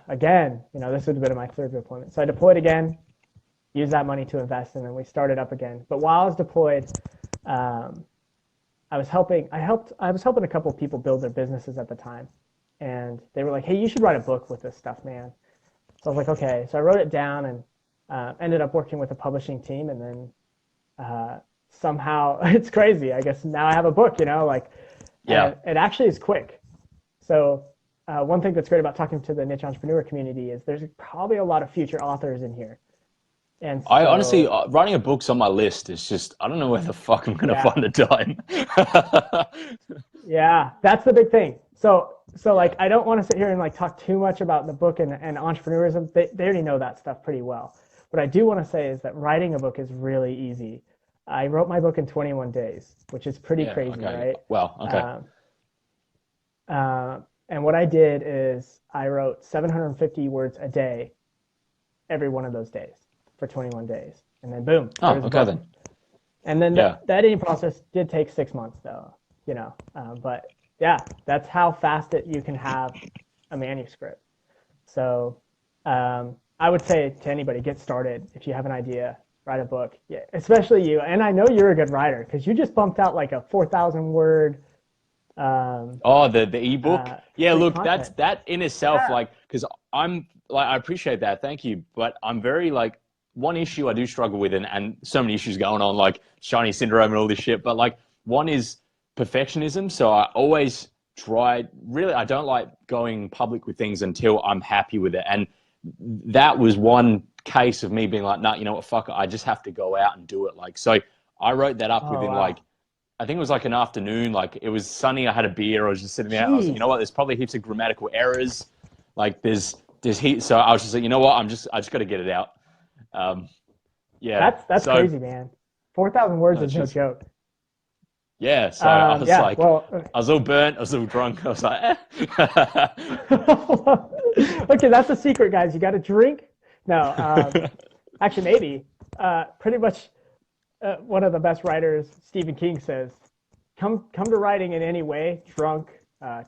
Speaker 2: again, you know, this would have been my 3rd deployment. So I deployed again, used that money to invest, and then we started up again. But while I was deployed, I was helping a couple of people build their businesses at the time. And they were like, hey, you should write a book with this stuff, man. So I was like, okay. So I wrote it down and ended up working with a publishing team. And then somehow, it's crazy. I guess now I have a book, you know, like, it actually is quick. So one thing that's great about talking to the niche entrepreneur community is there's probably a lot of future authors in here. And so,
Speaker 1: I honestly, writing a book's on my list. It's just, I don't know where the fuck I'm going to find the time.
Speaker 2: Yeah, that's the big thing. So like, I don't want to sit here and like talk too much about the book and entrepreneurism. They already know that stuff pretty well. What I do want to say is that writing a book is really easy. I wrote my book in 21 days, which is pretty crazy, right?
Speaker 1: Well,
Speaker 2: okay. And what I did is I wrote 750 words a day, every one of those days for 21 days. And then boom.
Speaker 1: Oh, okay then.
Speaker 2: And then the editing process did take 6 months though, you know, but yeah, that's how fast you can have a manuscript. So I would say to anybody, get started. If you have an idea, write a book. Yeah, especially you. And I know you're a good writer because you just bumped out like a 4,000 word.
Speaker 1: The ebook. Yeah, look,
Speaker 2: content.
Speaker 1: that in itself, like, because I'm like, I appreciate that. Thank you. But I'm very like, one issue I do struggle with, and so many issues going on, like shiny syndrome and all this shit. But like, one is perfectionism. So I always I don't like going public with things until I'm happy with it. And that was one case of me being like, nah, you know what, fuck it, I just have to go out and do it. Like, so I wrote that up within like, I think it was like an afternoon, like it was sunny, I had a beer, I was just sitting there, I was like, you know what, there's probably heaps of grammatical errors, like there's heat, so I was just like, you know what, I just got to get it out.
Speaker 2: That's crazy, man. 4,000 words is no joke.
Speaker 1: Yeah, so I was I was all burnt, I was all drunk, I was like,
Speaker 2: Okay, that's a secret, guys. You got to drink. No, actually, maybe. Pretty much one of the best writers, Stephen King, says, come to writing in any way, drunk,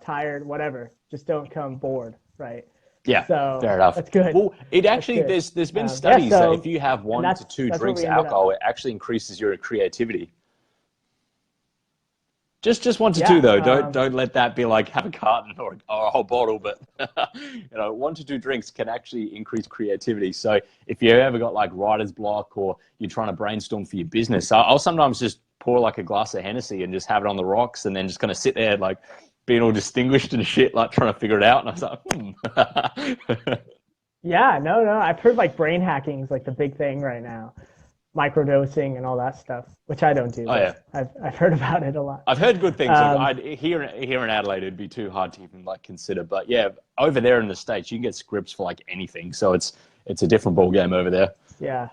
Speaker 2: tired, whatever. Just don't come bored, right?
Speaker 1: Yeah,
Speaker 2: So
Speaker 1: fair enough.
Speaker 2: that's good.
Speaker 1: Well, it
Speaker 2: That's
Speaker 1: actually
Speaker 2: good.
Speaker 1: there's been
Speaker 2: Yeah.
Speaker 1: studies that if
Speaker 2: So,
Speaker 1: you have
Speaker 2: and
Speaker 1: one to two
Speaker 2: that's where
Speaker 1: drinks
Speaker 2: we
Speaker 1: of
Speaker 2: ended up.
Speaker 1: alcohol, it actually increases your creativity. Just one to two
Speaker 2: Yeah.
Speaker 1: though. Don't let that be like have a carton or a whole bottle. But one to two drinks can actually increase creativity. So if you ever got like writer's block or you're trying to brainstorm for your business, I'll sometimes just pour like a glass of Hennessy and just have it on the rocks and then just kind of sit there like being all distinguished and shit, like trying to figure it out. And I was like,
Speaker 2: Yeah. No. No. I've heard like brain hacking is like the big thing right now, microdosing and all that stuff, which I don't do,
Speaker 1: oh yeah.
Speaker 2: but I've heard about it a lot.
Speaker 1: I've heard good things. Like
Speaker 2: Um,
Speaker 1: here in Adelaide, it'd be too hard to even like consider. But yeah, over there in the States, you can get scripts for like anything. So it's a different ball game over there.
Speaker 2: yeah.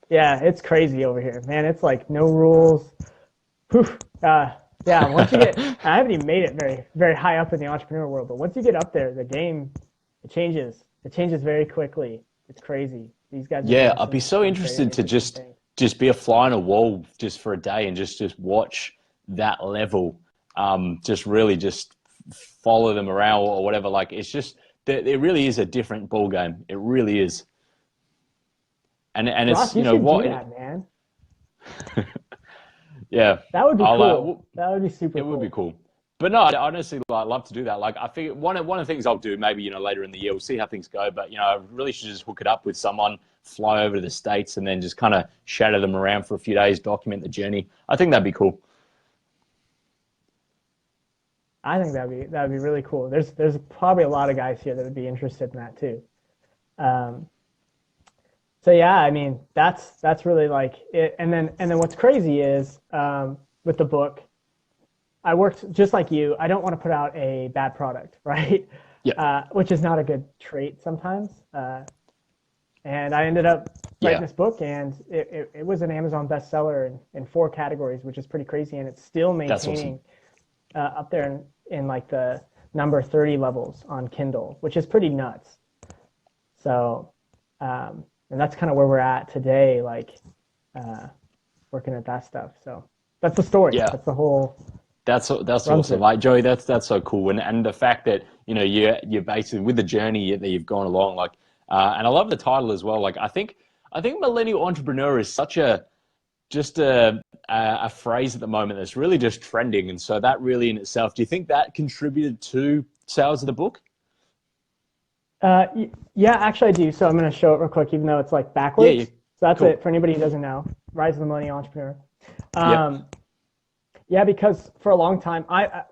Speaker 2: Yeah. It's crazy over here, man. It's like no rules. Whew. Yeah. Once you get, I haven't even made it very high up in the entrepreneur world, but once you get up there, the game it changes. It changes very quickly. It's crazy. These guys are
Speaker 1: Yeah,
Speaker 2: doing
Speaker 1: I'd be so
Speaker 2: some very
Speaker 1: interested to
Speaker 2: interesting things.
Speaker 1: just be a fly on a wall just for a day and just watch that level. Just really just follow them around or whatever. Like it's just it really is a different ball game. It really is. And it's
Speaker 2: Ross, you should do that, man.
Speaker 1: yeah.
Speaker 2: That would be
Speaker 1: I'll,
Speaker 2: cool. That would be super
Speaker 1: It would
Speaker 2: cool.
Speaker 1: be cool. But no, I honestly like love to do that. Like I figure one of the things I'll do maybe, later in the year, we'll see how things go. But I really should just hook it up with someone, fly over to the States and then just kind of shadow them around for a few days, document the journey. I think that'd be cool.
Speaker 2: I think that'd be really cool. There's probably a lot of guys here that would be interested in that too. Um, so yeah, I mean that's really like it. And then what's crazy is with the book, I worked just like you. I don't want to put out a bad product, right?
Speaker 1: Yeah.
Speaker 2: Which is not a good trait sometimes. And I ended up writing
Speaker 1: Yeah.
Speaker 2: this book, and it was an Amazon bestseller in four categories, which is pretty crazy. And it's still
Speaker 1: That's
Speaker 2: maintaining
Speaker 1: awesome.
Speaker 2: up there in like the number 30 levels on Kindle, which is pretty nuts. So, and that's kind of where we're at today, like working at that stuff. So that's the story.
Speaker 1: Yeah.
Speaker 2: That's the whole
Speaker 1: That's
Speaker 2: run
Speaker 1: awesome.
Speaker 2: through.
Speaker 1: Like Joey, that's so cool. And the fact that, you're basically with the journey that you've gone along, like and I love the title as well. Like I think millennial entrepreneur is such a phrase at the moment that's really just trending. And so that really in itself, do you think that contributed to sales of the book?
Speaker 2: Yeah, actually I do. So I'm going to show it real quick, even though it's like
Speaker 1: Yeah,
Speaker 2: backwards.
Speaker 1: yeah.
Speaker 2: So that's
Speaker 1: Cool.
Speaker 2: it for anybody who doesn't know. Rise of the Millennial Entrepreneur.
Speaker 1: Yep.
Speaker 2: Um, yeah, because for a long time, I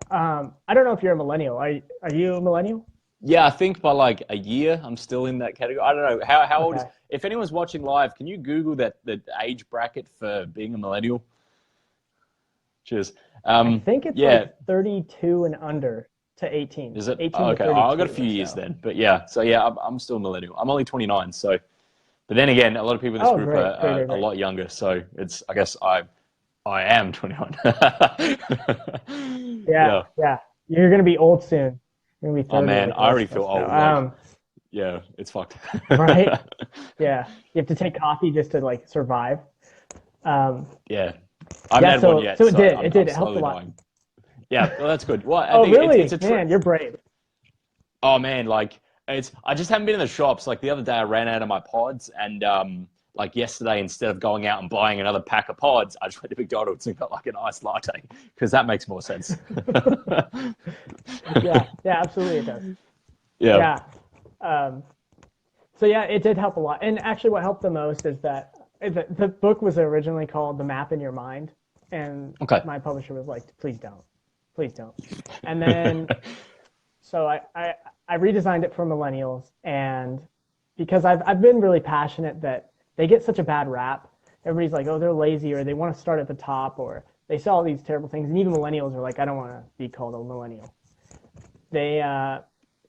Speaker 2: don't know if you're a millennial. Are you a millennial?
Speaker 1: Yeah, I think by like a year, I'm still in that category. I don't know how old is.
Speaker 2: Okay.
Speaker 1: If anyone's watching live, can you Google the age bracket for being a millennial? Cheers.
Speaker 2: I think it's
Speaker 1: Yeah,
Speaker 2: like 32 and under to 18.
Speaker 1: is it?
Speaker 2: 18
Speaker 1: Oh,
Speaker 2: to
Speaker 1: okay, I've got a
Speaker 2: 32
Speaker 1: few
Speaker 2: or
Speaker 1: years
Speaker 2: so.
Speaker 1: then, but yeah. So yeah, I'm still a millennial. I'm only 29, so. But then again, a lot of people in this
Speaker 2: Oh,
Speaker 1: group
Speaker 2: great,
Speaker 1: are,
Speaker 2: great,
Speaker 1: are
Speaker 2: great,
Speaker 1: a
Speaker 2: great.
Speaker 1: lot younger, so I guess I am 21.
Speaker 2: Yeah,
Speaker 1: Yeah.
Speaker 2: yeah. You're gonna be old soon. You're gonna be
Speaker 1: Oh
Speaker 2: 30
Speaker 1: man,
Speaker 2: like the
Speaker 1: I
Speaker 2: rest
Speaker 1: already
Speaker 2: of
Speaker 1: feel
Speaker 2: us now.
Speaker 1: old. Like, yeah, it's fucked.
Speaker 2: Right? Yeah. You have to take coffee just to like survive. Um,
Speaker 1: Yeah, I haven't
Speaker 2: yeah,
Speaker 1: had one
Speaker 2: so
Speaker 1: yet,
Speaker 2: so it
Speaker 1: so
Speaker 2: did.
Speaker 1: I'm,
Speaker 2: It did.
Speaker 1: I'm
Speaker 2: It helped a
Speaker 1: slowly
Speaker 2: lot.
Speaker 1: dying. Yeah, well, that's good. Well, I
Speaker 2: Oh,
Speaker 1: think it's
Speaker 2: really?
Speaker 1: a
Speaker 2: Man, you're brave.
Speaker 1: oh man, like I just haven't been in the shops. Like the other day, I ran out of my pods, and like yesterday, instead of going out and buying another pack of pods, I just went to McDonald's and got like an iced latte because that makes more sense.
Speaker 2: Yeah, yeah, absolutely it does.
Speaker 1: Yeah,
Speaker 2: Yeah. Um, so yeah, it did help a lot. And actually, what helped the most is that the book was originally called The Map in Your Mind, and
Speaker 1: okay.
Speaker 2: my publisher was like, please don't. And then so I redesigned it for millennials, and because I've been really passionate that they get such a bad rap. Everybody's like, oh, they're lazy, or they want to start at the top, or they sell all these terrible things. And even millennials are like, I don't want to be called a millennial. They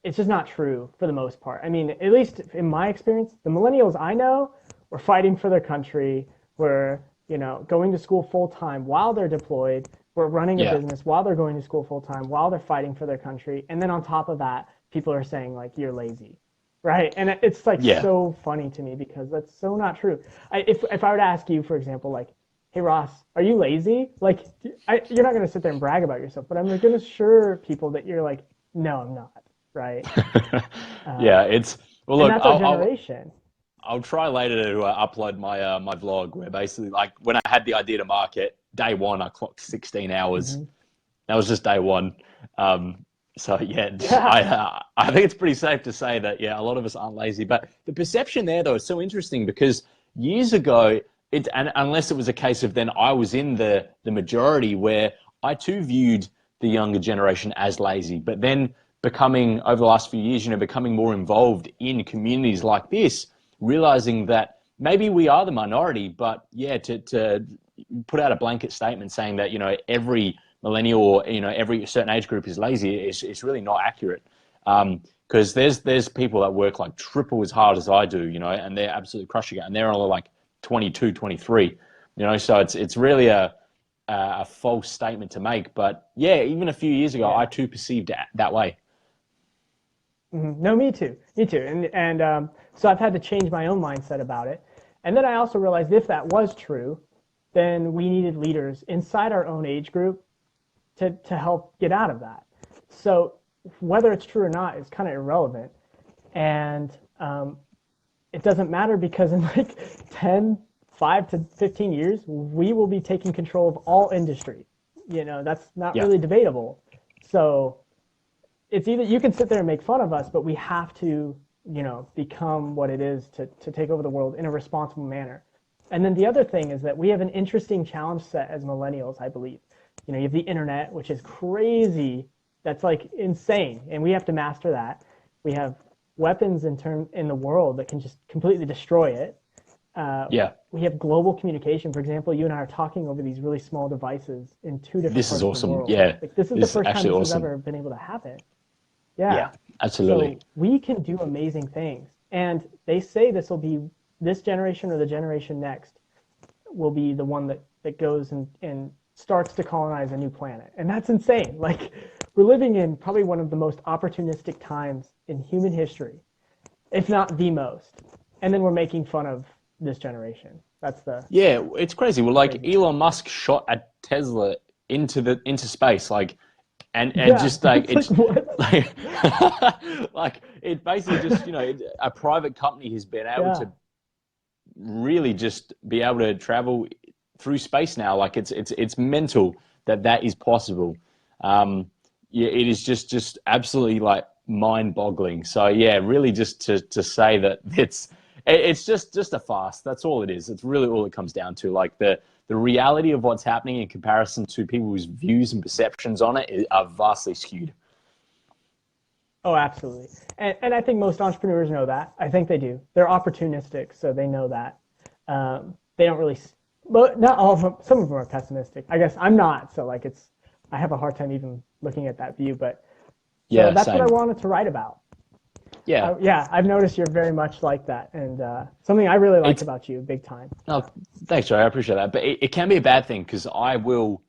Speaker 2: It's just not true for the most part. I mean, at least in my experience, the millennials I know were fighting for their country, were going to school full time while they're deployed, were running a
Speaker 1: Yeah,
Speaker 2: business while they're going to school full time, while they're fighting for their country, and then on top of that, people are saying like you're lazy, right? And it's like
Speaker 1: yeah,
Speaker 2: so funny to me because that's so not true. If I were to ask you, for example, like hey Ross, are you lazy? Like, you're not going to sit there and brag about yourself, but I'm going to assure people that you're like, no, I'm not, right?
Speaker 1: Yeah, it's well.
Speaker 2: And
Speaker 1: Look,
Speaker 2: that's our generation.
Speaker 1: I'll try later to upload my my vlog where basically like when I had the idea to market day one, I clocked 16 hours. That was just day one. So yeah, I think it's pretty safe to say that yeah, a lot of us aren't lazy. But the perception there though is so interesting because years ago, and unless it was a case of then I was in the majority where I too viewed the younger generation as lazy, but then becoming over the last few years, becoming more involved in communities like this, realizing that maybe we are the minority, but yeah, to put out a blanket statement saying that every millennial or every certain age group is lazy is really not accurate, because there's people that work like triple as hard as I do, and they're absolutely crushing it, and they're only like 22, 23, so it's really a false statement to make. But yeah, even a few years ago, I too perceived it that way.
Speaker 2: No, me too, and so I've had to change my own mindset about it, and then I also realized if that was true, then we needed leaders inside our own age group to help get out of that. So whether it's true or not is kind of irrelevant, and it doesn't matter because in like 5 to 15 years, we will be taking control of all industry. That's not really debatable. So it's either you can sit there and make fun of us, but we have to, become what it is to take over the world in a responsible manner. And then the other thing is that we have an interesting challenge set as millennials, I believe. You have the internet, which is crazy. That's like insane. And we have to master that. We have weapons in the world that can just completely destroy it. We have global communication. For example, you and I are talking over these really small devices in 2 different
Speaker 1: This
Speaker 2: parts
Speaker 1: is awesome.
Speaker 2: of the world.
Speaker 1: Yeah.
Speaker 2: Like, this is the first time this has ever been able to happen.
Speaker 1: Yeah, absolutely.
Speaker 2: So we can do amazing things. And they say this generation or the generation next will be the one that goes and starts to colonize a new planet. And that's insane. Like, we're living in probably one of the most opportunistic times in human history, if not the most. And then we're making fun of this generation.
Speaker 1: Yeah, it's crazy. Well, like Elon Musk shot a Tesla into space, and just like it's like like it basically just a private company has been able to really just be able to travel through space now. Like it's mental that is possible. It is just absolutely like mind-boggling. So yeah, really just to say that it's just a farce. That's all it is. It's really all it comes down to. Like the reality of what's happening in comparison to people's views and perceptions on it are vastly skewed.
Speaker 2: Oh, absolutely. And I think most entrepreneurs know that. I think they do. They're opportunistic, so they know that. They don't really, but not all of them. Some of them are pessimistic. I guess I'm not. So like I have a hard time even looking at that view. But so that's same. What I wanted to write about.
Speaker 1: Yeah.
Speaker 2: I've noticed you're very much like that, and something I really like about you, big time.
Speaker 1: Oh, thanks, Joe. I appreciate that. But it can be a bad thing because I will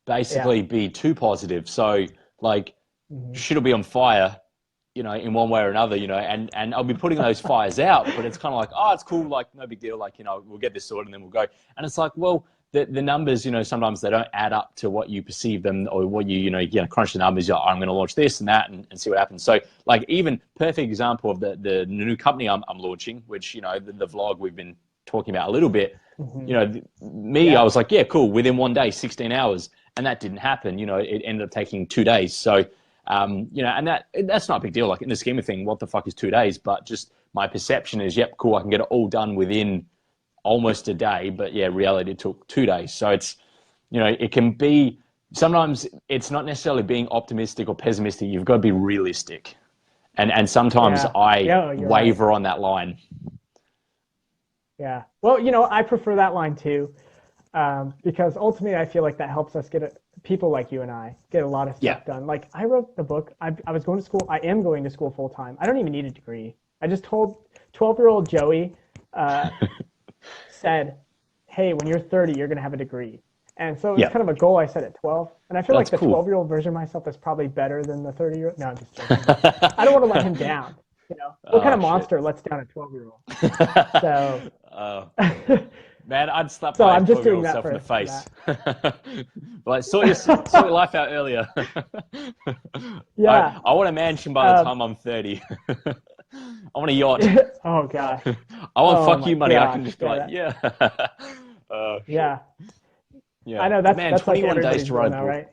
Speaker 1: basically be too positive. So like, shit will be on fire, in one way or another, and I'll be putting those fires out. But it's kind of like, oh, it's cool, like no big deal, like we'll get this sorted and then we'll go. And it's like, well, the numbers, sometimes they don't add up to what you perceive them or what you crunch the numbers. You're like, I'm going to launch this and that and see what happens. So like even perfect example of the new company I'm launching, which, the vlog we've been talking about a little bit, I was like, yeah, cool. Within one day, 16 hours. And that didn't happen. It ended up taking 2 days. So, and that's not a big deal. Like in the scheme of things, what the fuck is 2 days? But just my perception is, yep, cool. I can get it all done within almost a day, but yeah, reality took 2 days. So it's, it can be, sometimes it's not necessarily being optimistic or pessimistic. You've got to be realistic. And sometimes I waver on that line.
Speaker 2: Yeah. Well, I prefer that line too, because ultimately I feel like that helps us people like you and I get a lot of stuff done. Like I wrote the book. I was going to school. I am going to school full time. I don't even need a degree. I just told 12-year-old Joey, said, hey, when you're 30, you're going to have a degree. And so it was kind of a goal I set at 12. And I feel like the 12-year-old version of myself is probably better than the 30-year-old. No, I'm just joking. I don't want to let him down. What kind of monster lets down a 12-year-old? So
Speaker 1: Man, I'd slap
Speaker 2: So
Speaker 1: my
Speaker 2: I'm just doing
Speaker 1: 12-year-old
Speaker 2: that
Speaker 1: self in the
Speaker 2: for
Speaker 1: face.
Speaker 2: that.
Speaker 1: Like, sort your life out earlier.
Speaker 2: Yeah.
Speaker 1: I want a mansion by the
Speaker 2: Um,
Speaker 1: time I'm 30. I want a yacht.
Speaker 2: oh gosh.
Speaker 1: I want
Speaker 2: Oh
Speaker 1: fuck
Speaker 2: my
Speaker 1: you money. I
Speaker 2: gosh.
Speaker 1: can just be
Speaker 2: Yeah.
Speaker 1: like, yeah. Shit.
Speaker 2: Yeah. I
Speaker 1: Yeah.
Speaker 2: know
Speaker 1: But man,
Speaker 2: that's like
Speaker 1: 21 days
Speaker 2: everybody's
Speaker 1: to
Speaker 2: goal
Speaker 1: write a
Speaker 2: now,
Speaker 1: book
Speaker 2: right?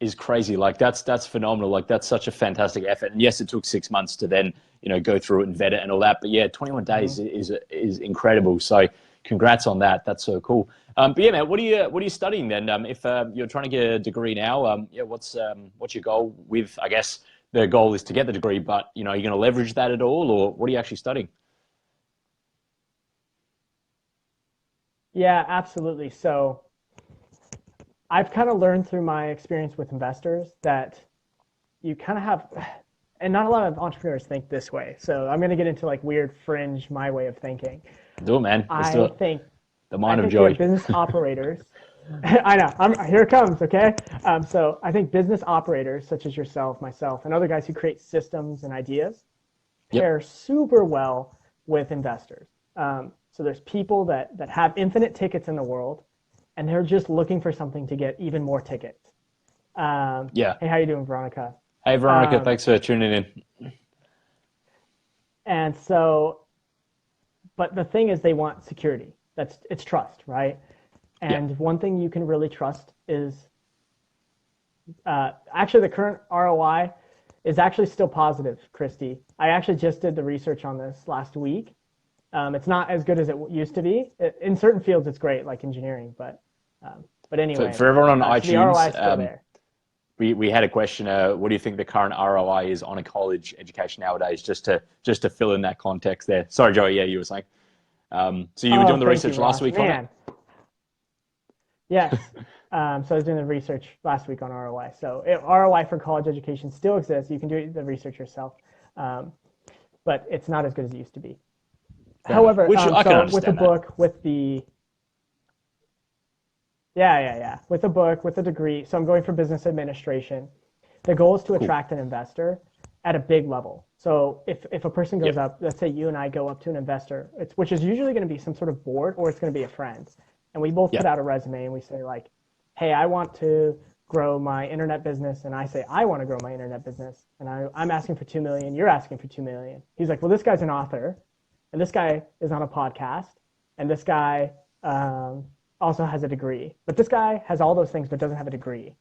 Speaker 1: is crazy. Like that's phenomenal. Like that's such a fantastic effort. And yes, it took 6 months to then, go through it and vet it and all that. But yeah, 21
Speaker 2: Mm-hmm.
Speaker 1: days is incredible. So congrats on that. That's so cool. But yeah, man, what are you studying then? If you're trying to get a degree now, yeah, what's your goal with? I guess the goal is to get the degree, but are you going to leverage that at all, or what are you actually studying?
Speaker 2: Yeah, absolutely. So I've kind of learned through my experience with investors that you kind of have, and not a lot of entrepreneurs think this way. So I'm going to get into like weird fringe, my way of thinking.
Speaker 1: Do it, man. Let's do
Speaker 2: I
Speaker 1: it.
Speaker 2: think,
Speaker 1: The
Speaker 2: I
Speaker 1: mind of
Speaker 2: think we have
Speaker 1: Joey.
Speaker 2: business operators. I know. Here it comes. Okay. So I think business operators such as yourself, myself, and other guys who create systems and ideas
Speaker 1: Yep.
Speaker 2: pair super well with investors. So there's people that have infinite tickets in the world, and they're just looking for something to get even more tickets.
Speaker 1: Yeah.
Speaker 2: Hey, how you doing, Veronica?
Speaker 1: Hey, Veronica.
Speaker 2: Um,
Speaker 1: Thanks for tuning in.
Speaker 2: and so, but the thing is, they want security. It's trust, right?
Speaker 1: Yeah.
Speaker 2: And one thing you can really trust is actually the current ROI is actually still positive, Christy. I actually just did the research on this last week. It's not as good as it used to be. In certain fields, it's great, like engineering, but anyway,
Speaker 1: For everyone on
Speaker 2: so the ROI is
Speaker 1: iTunes,
Speaker 2: still there.
Speaker 1: we had a question. What do you think the current ROI is on a college education nowadays? Just to fill in that context there. Sorry, Joey. Yeah, you were saying. So you were
Speaker 2: Oh,
Speaker 1: doing the
Speaker 2: thank you,
Speaker 1: research last
Speaker 2: Ross.
Speaker 1: week on it.
Speaker 2: Man, yes. So I was doing the research last week on ROI. So ROI for college education still exists. You can do the research yourself, but it's not as good as it used to be.
Speaker 1: Fair enough.
Speaker 2: However,
Speaker 1: Which I can
Speaker 2: so with the
Speaker 1: understand that.
Speaker 2: book, with the yeah, with the book, with the degree. So I'm going for business administration. The goal is to
Speaker 1: Cool.
Speaker 2: attract an investor at a big level. So if a person goes
Speaker 1: Yep.
Speaker 2: up, let's say you and I go up to an investor, which is usually going to be some sort of board or it's going to be a friend, and we both
Speaker 1: Yeah.
Speaker 2: put out a resume and we say like, hey, I want to grow my internet business, and I say I want to grow my internet business, and I'm asking for 2 million, you're asking for 2 million. He's like, well, this guy's an author, and this guy is on a podcast, and this guy also has a degree, but this guy has all those things but doesn't have a degree.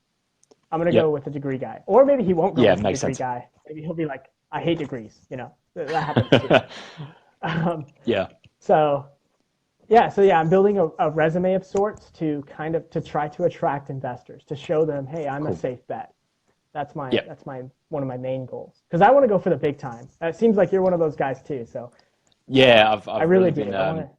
Speaker 2: I'm going to go
Speaker 1: Yep.
Speaker 2: with the degree guy. Or maybe he won't go
Speaker 1: Yeah,
Speaker 2: with the
Speaker 1: makes
Speaker 2: degree
Speaker 1: sense.
Speaker 2: guy. Maybe he'll be like, I hate degrees. That happens too. Um,
Speaker 1: Yeah.
Speaker 2: so, yeah, I'm building a resume of sorts to kind of to try to attract investors, to show them, hey, I'm a
Speaker 1: Cool.
Speaker 2: safe bet. That's
Speaker 1: Yep.
Speaker 2: my one of my main goals. Because I want to go for the big time. It seems like you're one of those guys too. So
Speaker 1: Yeah,
Speaker 2: I
Speaker 1: I've
Speaker 2: really
Speaker 1: really
Speaker 2: do.
Speaker 1: been
Speaker 2: I want to.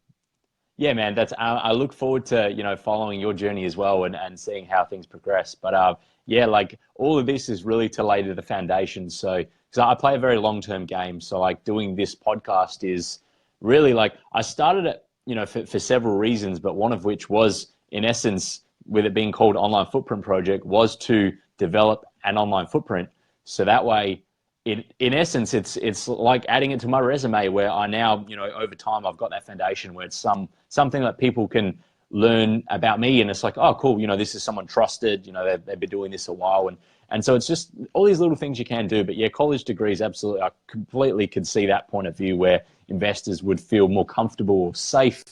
Speaker 1: yeah, man, that's I look forward to following your journey as well and seeing how things progress. But yeah, like all of this is really to lay to the foundation. So because I play a very long term game, so like doing this podcast is really like I started it for several reasons, but one of which was in essence with it being called Online Footprint Project was to develop an online footprint. So that way in essence, it's like adding it to my resume where I now, over time I've got that foundation where it's something that people can learn about me, and it's like, oh, cool, this is someone trusted, they've been doing this a while, and so it's just all these little things you can do. But yeah, college degrees, absolutely, I completely could see that point of view where investors would feel more comfortable or safe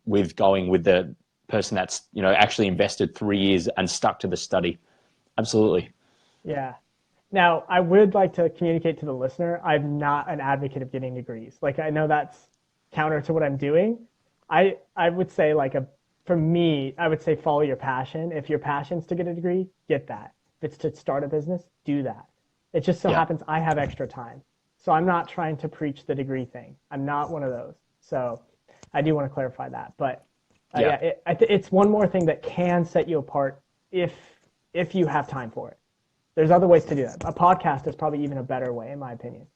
Speaker 1: with going with the person that's actually invested 3 years and stuck to the study. Absolutely.
Speaker 2: Yeah. Now, I would like to communicate to the listener, I'm not an advocate of getting degrees. Like, I know that's counter to what I'm doing. I would say, for me, I would say follow your passion. If your passion's to get a degree, get that. If it's to start a business, do that. It just so
Speaker 1: Yeah.
Speaker 2: happens I have extra time. So I'm not trying to preach the degree thing. I'm not one of those. So I do want to clarify that. But
Speaker 1: Yeah.
Speaker 2: it's one more thing that can set you apart if you have time for it. There's other ways to do that. A podcast is probably even a better way, in my opinion.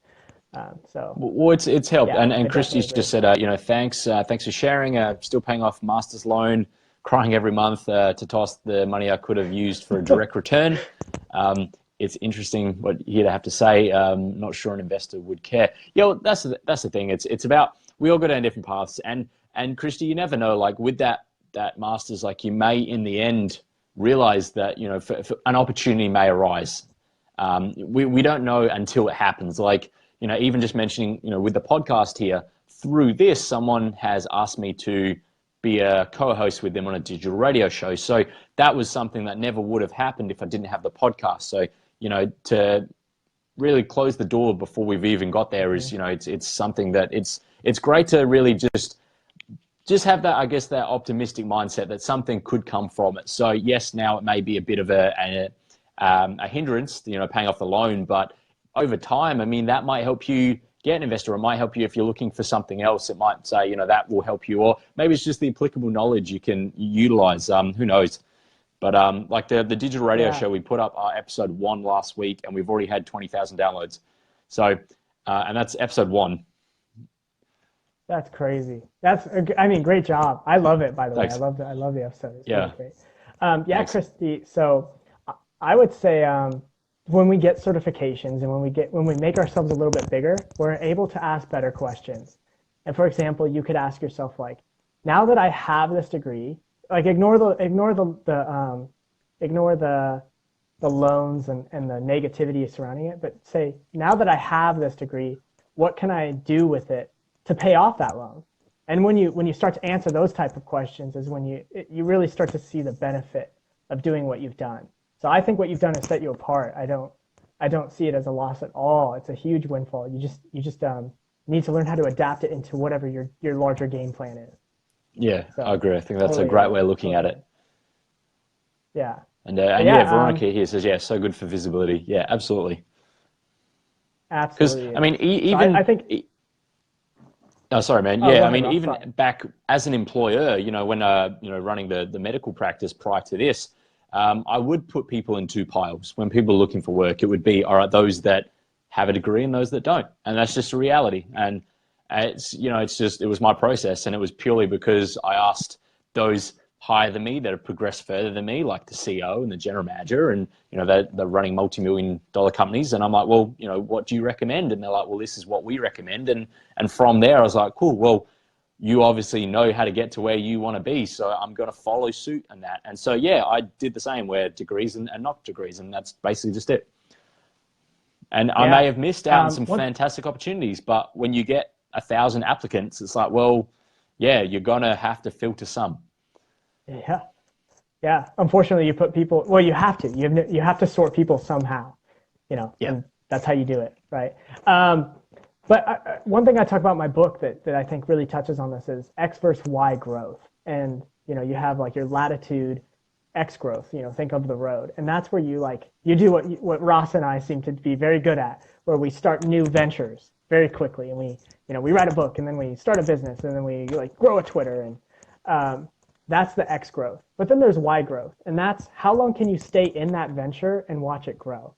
Speaker 1: Well, it's helped,
Speaker 2: Yeah, I
Speaker 1: and
Speaker 2: definitely
Speaker 1: Christy's
Speaker 2: agree.
Speaker 1: just said, thanks for sharing. Still paying off master's loan, crying every month to toss the money I could have used for a direct return. It's interesting what you have to say. Not sure an investor would care. Yeah, well, that's the thing. It's about we all go down different paths, and And Christy, you never know, like with that master's, like you may in the end realize that, you know, for an opportunity may arise. We don't know until it happens. Like, you know, even just mentioning, you know, with the podcast here, through this, someone has asked me to be a co-host with them on a digital radio show. So that was something that never would have happened if I didn't have the podcast. So, you know, to really close the door before we've even got there is, you know, it's something that it's great to really just have that, I guess, that optimistic mindset that something could come from it. So yes, now it may be a bit of a hindrance, you know, paying off the loan, but over time, I mean, that might help you get an investor. It might help you if you're looking for something else. It might say, you know, that will help you, or maybe it's just the applicable knowledge you can utilize. Who knows? But like the digital radio show, we put up our episode 1 last week, and we've already had 20,000 downloads. So, and that's episode 1.
Speaker 2: That's crazy. I mean, great job. I love it, by the
Speaker 1: Thanks.
Speaker 2: way. I love the episode. It's
Speaker 1: yeah.
Speaker 2: really great. Yeah, Christy. So I would say when we get certifications and when we make ourselves a little bit bigger, we're able to ask better questions. And for example, you could ask yourself, like, now that I have this degree, like ignore the loans and the negativity surrounding it, but say, now that I have this degree, what can I do with it to pay off that loan? And when you start to answer those type of questions is when you really start to see the benefit of doing what you've done. So I think what you've done has set you apart. I don't see it as a loss at all. It's a huge windfall. You just need to learn how to adapt it into whatever your larger game plan is.
Speaker 1: Yeah, so, I agree. I think that's a great way of looking at it.
Speaker 2: Yeah.
Speaker 1: And Veronica here says, yeah, so good for visibility. Yeah, absolutely.
Speaker 2: Absolutely.
Speaker 1: Because, I mean, even...
Speaker 2: So I think...
Speaker 1: Oh, sorry, man. Yeah, I mean, even
Speaker 2: sorry.
Speaker 1: back as an employer, you know, when, you know, running the medical practice prior to this, I would put people in 2 piles. When people are looking for work, it would be, all right, those that have a degree and those that don't. And that's just a reality. And it's, you know, it was my process, and it was purely because I asked those higher than me that have progressed further than me, like the CEO and the general manager, and, you know, they're running multi-million-dollar companies. And I'm like, well, you know, what do you recommend? And they're like, well, this is what we recommend. And from there, I was like, cool, well, you obviously know how to get to where you want to be, so I'm going to follow suit in that. And so, yeah, I did the same, where degrees and not degrees, and that's basically just it. And I may have missed out on some fantastic opportunities, but when you get 1,000 applicants, it's like, well, yeah, you're going to have to filter some.
Speaker 2: Yeah. Unfortunately, you put people. Well, you have to. You have to sort people somehow. You know.
Speaker 1: Yeah.
Speaker 2: And that's how you do it, right? But one thing I talk about in my book that I think really touches on this is X versus Y growth. And you know, you have like your latitude, X growth. You know, think of the road, and that's where you do what Ross and I seem to be very good at, where we start new ventures very quickly, and we write a book, and then we start a business, and then we like grow a Twitter, and that's the X growth. But then there's Y growth, and that's how long can you stay in that venture and watch it grow.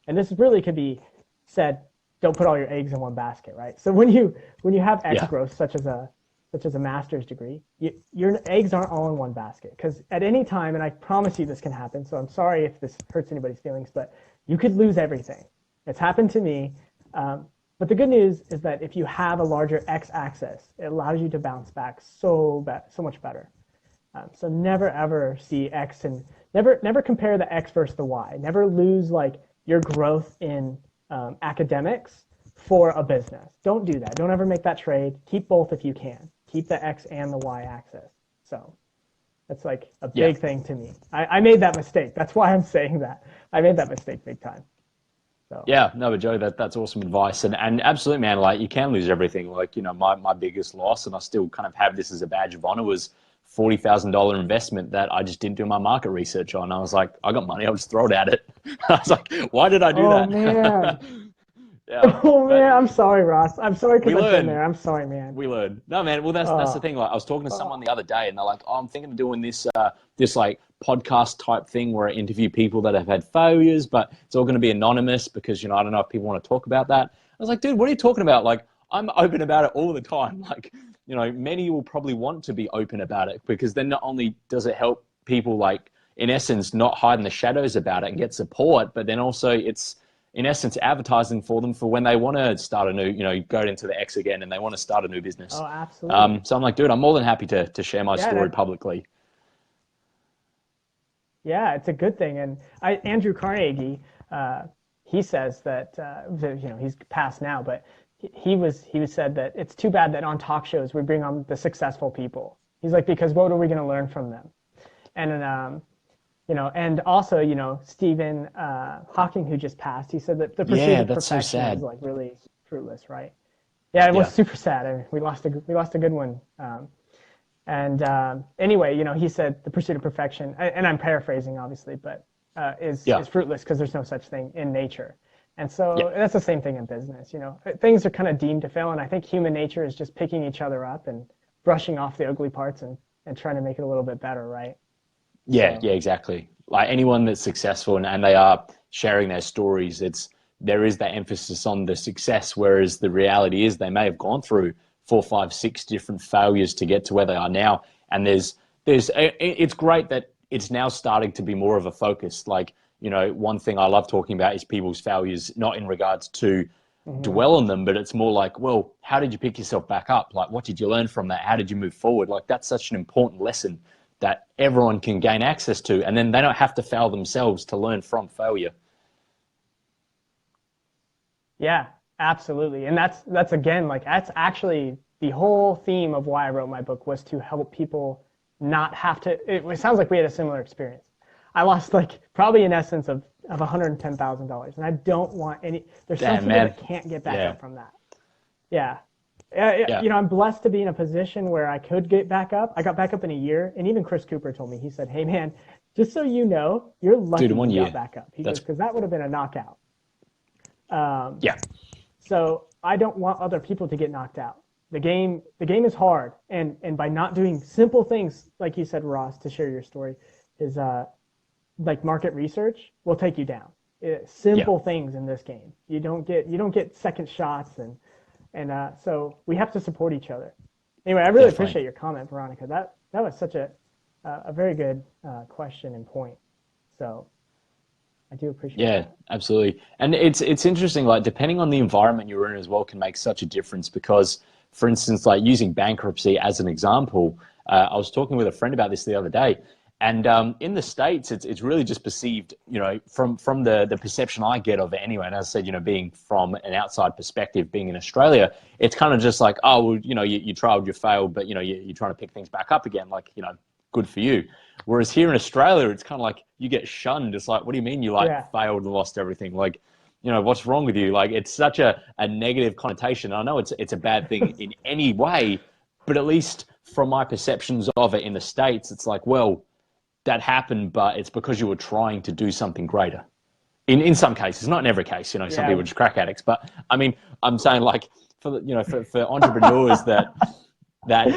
Speaker 2: And this really could be said, don't put all your eggs in one basket, right? So when you have X growth, such as a master's degree, your eggs aren't all in one basket, because at any time, and I promise you this can happen, so I'm sorry if this hurts anybody's feelings, but you could lose everything. It's happened to me. But the good news is that if you have a larger X axis, it allows you to bounce back so much better. So never ever see X, and never compare the X versus the Y. Never lose like your growth in academics for a business. Don't do that. Don't ever make that trade. Keep both if you can. Keep the X and the Y axis. So that's like a big thing to me. I made that mistake. That's why I'm saying that. I made that mistake big time. So.
Speaker 1: Yeah, no, but Joe, that's awesome advice. And absolutely, man, like you can lose everything. Like, you know, my biggest loss, and I still kind of have this as a badge of honor, was $40,000 investment that I just didn't do my market research on. I was like, I got money, I'll just throw it at it. I was like, why did I do that?
Speaker 2: Man.
Speaker 1: Yeah,
Speaker 2: man, I'm sorry, Ross. I'm sorry because I've been there. I'm sorry, man.
Speaker 1: We learned. No, man. Well, that's the thing. Like, I was talking to someone the other day, and they're like, "Oh, I'm thinking of doing this this like podcast type thing where I interview people that have had failures, but it's all going to be anonymous because, you know, I don't know if people want to talk about that." I was like, "Dude, what are you talking about? Like, I'm open about it all the time. Like, you know, many will probably want to be open about it, because then not only does it help people, like, in essence, not hide in the shadows about it and get support, but then also it's in essence, advertising for them for when they want to start a new, go into the X again and they want to start a new business.
Speaker 2: Oh, absolutely.
Speaker 1: So I'm like, dude, I'm more than happy to share my story publicly.
Speaker 2: Yeah, it's a good thing. And Andrew Carnegie, he says that, he's passed now, but he said that it's too bad that on talk shows we bring on the successful people. He's like, because what are we going to learn from them? And and also, Stephen Hawking, who just passed, he said that the pursuit of perfection is like really fruitless, right? Yeah, it was super sad. I mean, we lost a good one. Anyway, he said the pursuit of perfection, and I'm paraphrasing obviously, but is fruitless because there's no such thing in nature. And so that's the same thing in business. Things are kind of deemed to fail, and I think human nature is just picking each other up and brushing off the ugly parts and trying to make it a little bit better, right?
Speaker 1: Yeah, exactly. Like anyone that's successful and they are sharing their stories, there is that emphasis on the success, whereas the reality is they may have gone through 4, 5, 6 different failures to get to where they are now. And it's great that it's now starting to be more of a focus. Like, one thing I love talking about is people's failures, not in regards to dwell on them, but it's more like, well, how did you pick yourself back up? Like, what did you learn from that? How did you move forward? Like, that's such an important lesson that everyone can gain access to, and then they don't have to fail themselves to learn from failure.
Speaker 2: Yeah, absolutely. And that's again, like, that's actually the whole theme of why I wrote my book, was to help people not have to. It sounds like we had a similar experience. I lost probably in essence of $110,000, and I don't want any. There's some people that can't get back up from that. Yeah. I'm blessed to be in a position where I could get back up. I got back up in a year, and even Chris Cooper told me, he said, "Hey man, just so you know, you're lucky you got back up." He goes, because that would have been a knockout. So I don't want other people to get knocked out. The game is hard, and by not doing simple things, like you said, Ross, to share your story, is like market research will take you down. Simple things in this game. You don't get second shots, and so we have to support each other. Anyway, I really appreciate your comment, Veronica. That was such a very good question and point. So I do appreciate that.
Speaker 1: Absolutely. And it's interesting, like, depending on the environment you're in as well can make such a difference, because, for instance, like using bankruptcy as an example, I was talking with a friend about this the other day, and in the States, it's really just perceived, from the perception I get of it anyway. And as I said, being from an outside perspective, being in Australia, it's kind of just like, oh, well, you tried, you failed, but, you're trying to pick things back up again. Like, good for you. Whereas here in Australia, it's kind of like you get shunned. It's like, what do you mean you failed and lost everything? Like, what's wrong with you? Like, it's such a negative connotation. I know it's a bad thing in any way, but at least from my perceptions of it in the States, it's like, well, that happened, but it's because you were trying to do something greater. In some cases, not in every case, some people are just crack addicts. But I mean, I'm saying, like, for entrepreneurs that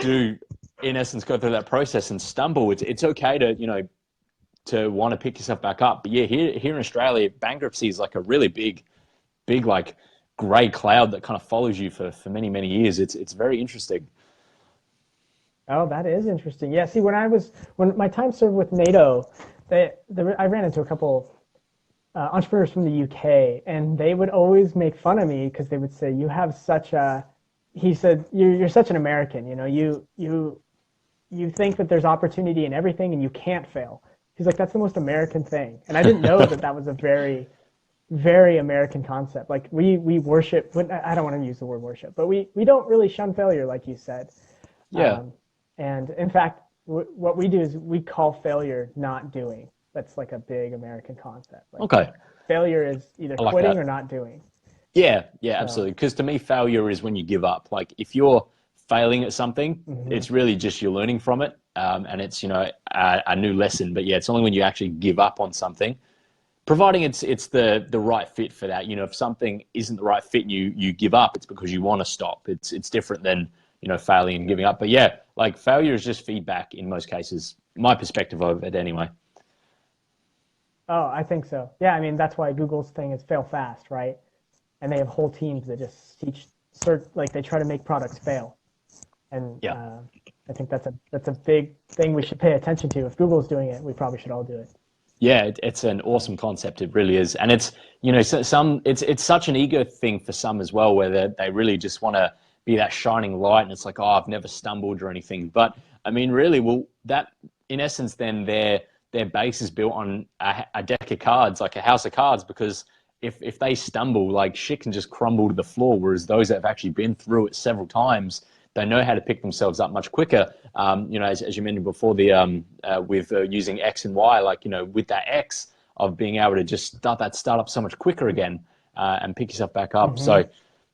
Speaker 1: do, in essence, go through that process and stumble, it's okay to want to pick yourself back up. But yeah, here in Australia, bankruptcy is like a really big like gray cloud that kind of follows you for many, many years. It's very interesting.
Speaker 2: Oh, that is interesting. Yeah, see, when my time served with NATO, I ran into a couple entrepreneurs from the UK, and they would always make fun of me because they would say, "You have such a," he said, "You're such an American. You think that there's opportunity in everything and you can't fail." He's like, "That's the most American thing," and I didn't know that was a very, very American concept. Like we worship. I don't want to use the word worship, but we don't really shun failure, like you said.
Speaker 1: Yeah.
Speaker 2: And in fact, what we do is we call failure not doing. That's like a big American concept. Like,
Speaker 1: okay.
Speaker 2: Failure is either quitting or not doing.
Speaker 1: Yeah, absolutely. Because to me, failure is when you give up. Like, if you're failing at something, it's really just you're learning from it, and it's a new lesson. But yeah, it's only when you actually give up on something, providing it's the right fit for that. If something isn't the right fit and you give up, it's because you want to stop. It's different than failing and giving up. But yeah, like, failure is just feedback in most cases. My perspective of it, anyway.
Speaker 2: Oh, I think so. Yeah, I mean, that's why Google's thing is fail fast, right? And they have whole teams that just they try to make products fail. And I think that's a big thing we should pay attention to. If Google's doing it, we probably should all do it.
Speaker 1: Yeah, it's an awesome concept. It really is, and it's it's such an ego thing for some as well, where they really just want to be that shining light, and it's like, oh, I've never stumbled or anything. But I mean, really, well, that in essence, then their base is built on a deck of cards, like a house of cards, because if they stumble, like shit can just crumble to the floor. Whereas those that have actually been through it several times, they know how to pick themselves up much quicker. As you mentioned before, the with using X and Y, like with that X of being able to just start that startup so much quicker again and pick yourself back up.
Speaker 2: Hmm.
Speaker 1: So,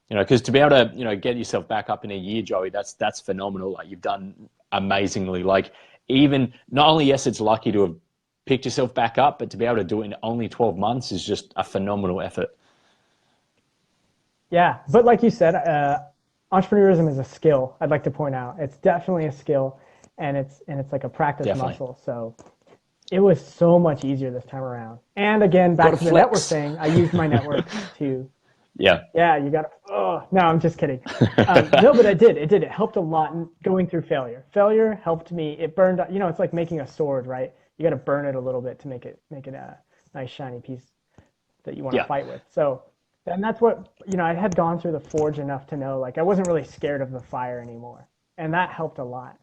Speaker 1: because to be able to get yourself back up in a year, Joey, that's phenomenal. Like you've done amazingly. Like even not only yes, it's lucky to have picked yourself back up, but to be able to do it in only 12 months is just a phenomenal effort.
Speaker 2: Yeah, but like you said, entrepreneurism is a skill. I'd like to point out it's definitely a skill, and it's like a practice
Speaker 1: Definitely.
Speaker 2: muscle. So it was so much easier this time around. And again, back
Speaker 1: Got
Speaker 2: to
Speaker 1: to
Speaker 2: the network
Speaker 1: flex.
Speaker 2: thing, I used my network to.
Speaker 1: Yeah.
Speaker 2: Yeah, you got to. Oh no, I'm just kidding. No, but I did. It did. It helped a lot in going through failure. Failure helped me. It burned. It's like making a sword, right? You got to burn it a little bit to make it a nice shiny piece that you want to
Speaker 1: Yeah.
Speaker 2: fight with. So, and that's what, I had gone through the forge enough to know, like, I wasn't really scared of the fire anymore. And that helped a lot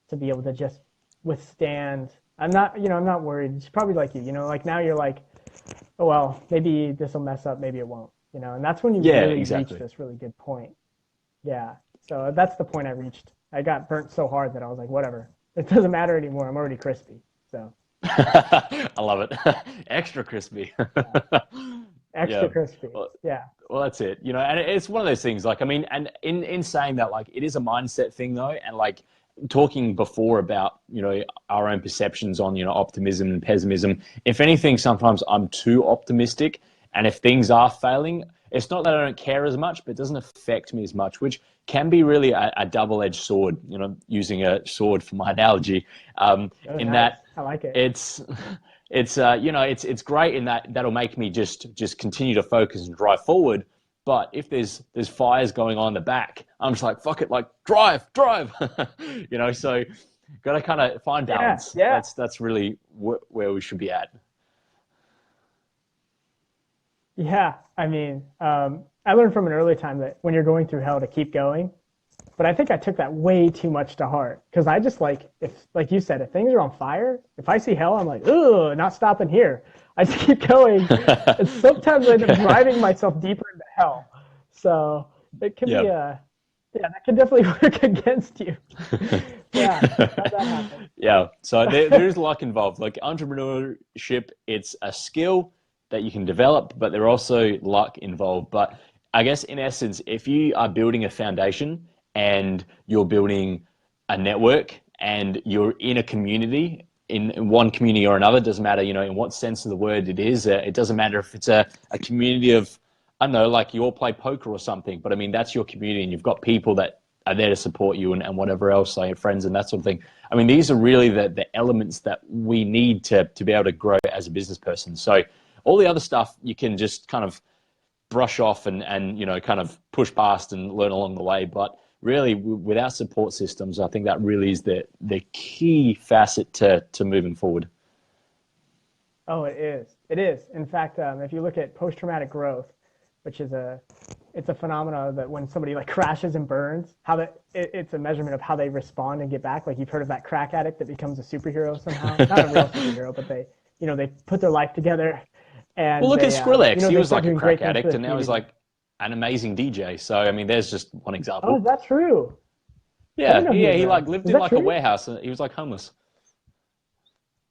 Speaker 2: to be able to just withstand. I'm not worried. It's probably like like now you're like, oh, well, maybe this will mess up, maybe it won't, and that's when you
Speaker 1: Yeah,
Speaker 2: really reach
Speaker 1: exactly.
Speaker 2: this really good point. Yeah. So that's the point I reached. I got burnt so hard that I was like, whatever. It doesn't matter anymore. I'm already crispy. So,
Speaker 1: I love it. Extra crispy.
Speaker 2: yeah. Extra
Speaker 1: Yeah.
Speaker 2: crispy.
Speaker 1: Well,
Speaker 2: Yeah.
Speaker 1: well, that's it. And it's one of those things. Like, I mean, and in saying that, like, it is a mindset thing, though, and like talking before about our own perceptions on optimism and pessimism. If anything, sometimes I'm too optimistic, and if things are failing, it's not that I don't care as much, but it doesn't affect me as much, which can be really a double-edged sword. Using a sword for my analogy,
Speaker 2: Oh,
Speaker 1: in
Speaker 2: nice.
Speaker 1: that
Speaker 2: I like it.
Speaker 1: it's it's great in that that'll make me just continue to focus and drive forward. But if there's fires going on in the back, I'm just like, fuck it, like drive. So got to kind of find
Speaker 2: Yeah.
Speaker 1: balance.
Speaker 2: Yeah.
Speaker 1: That's really where we should be at.
Speaker 2: Yeah. I mean, I learned from an early time that when you're going through hell to keep going. But I think I took that way too much to heart because I just like you said, if things are on fire, if I see hell, I'm like, ugh, not stopping here. I just keep going. And sometimes I end up driving myself deeper into hell. So it can be
Speaker 1: Yeah.
Speaker 2: yeah, that can definitely work against you. Yeah. How'd that happen?
Speaker 1: Yeah. So there's luck involved. Like entrepreneurship, it's a skill that you can develop, but there's also luck involved. But I guess in essence, if you are building a foundation and you're building a network and you're in a community, in one community or another, doesn't matter, in what sense of the word it is. It doesn't matter if it's a community of, I don't know, like you all play poker or something, but I mean, that's your community and you've got people that are there to support you and whatever else, like friends and that sort of thing. I mean, these are really the elements that we need to be able to grow as a business person. So all the other stuff you can just kind of brush off and kind of push past and learn along the way. But really, without support systems, I think that really is the key facet to moving forward.
Speaker 2: Oh, it is. It is. In fact, if you look at post-traumatic growth, which is it's a phenomena that when somebody like crashes and burns, it's a measurement of how they respond and get back. Like you've heard of that crack addict that becomes a superhero somehow, not a real superhero, but they put their life together
Speaker 1: Well,
Speaker 2: and
Speaker 1: look at Skrillex. He
Speaker 2: they
Speaker 1: was
Speaker 2: start
Speaker 1: like a
Speaker 2: doing
Speaker 1: crack
Speaker 2: great things for
Speaker 1: addict,
Speaker 2: the
Speaker 1: and now he's
Speaker 2: community.
Speaker 1: like an amazing DJ. So I mean, there's just one
Speaker 2: Oh,
Speaker 1: example.
Speaker 2: is that true? I didn't
Speaker 1: Yeah,
Speaker 2: know he
Speaker 1: yeah.
Speaker 2: was
Speaker 1: He
Speaker 2: a.
Speaker 1: like lived
Speaker 2: Is
Speaker 1: in
Speaker 2: that
Speaker 1: like a
Speaker 2: true?
Speaker 1: warehouse, and he was like homeless.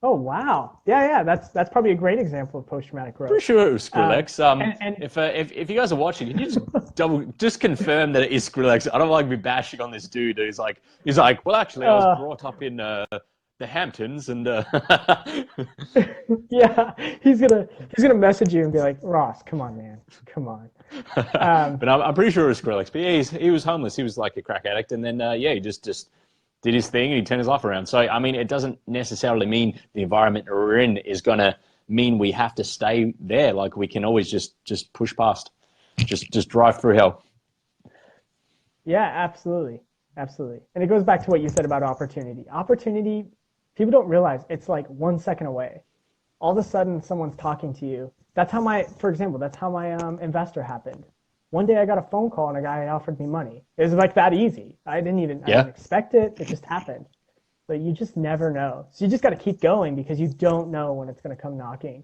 Speaker 2: Oh, wow. Yeah, yeah. That's probably a great example of post-traumatic growth.
Speaker 1: Pretty sure it was
Speaker 2: Um,
Speaker 1: Skrillex.
Speaker 2: and
Speaker 1: If you guys are watching, can you just confirm that it is Skrillex? I don't like to be bashing on this dude he's like, well, actually, I was
Speaker 2: uh,
Speaker 1: brought up in the Hamptons, and
Speaker 2: yeah, he's gonna message you and be like, Ross, come on, man, come on. Um,
Speaker 1: but I'm pretty sure it was Skrillex. But yeah, he was homeless. He was like a crack addict, and then yeah, he just did his thing and he turned his life around. So I mean, it doesn't necessarily mean the environment we're in is gonna mean we have to stay there. Like we can always just push past, just drive through hell.
Speaker 2: yeah, absolutely, absolutely. And it goes back to what you said about opportunity. Opportunity, people don't realize it's like 1 second away. all of a sudden someone's talking to you. For example, that's how my investor happened. One day I got a phone call and a guy offered me money. It was like that easy. I didn't expect it. It just happened. But you just never know. So you just got to keep going because you don't know when it's going to come knocking.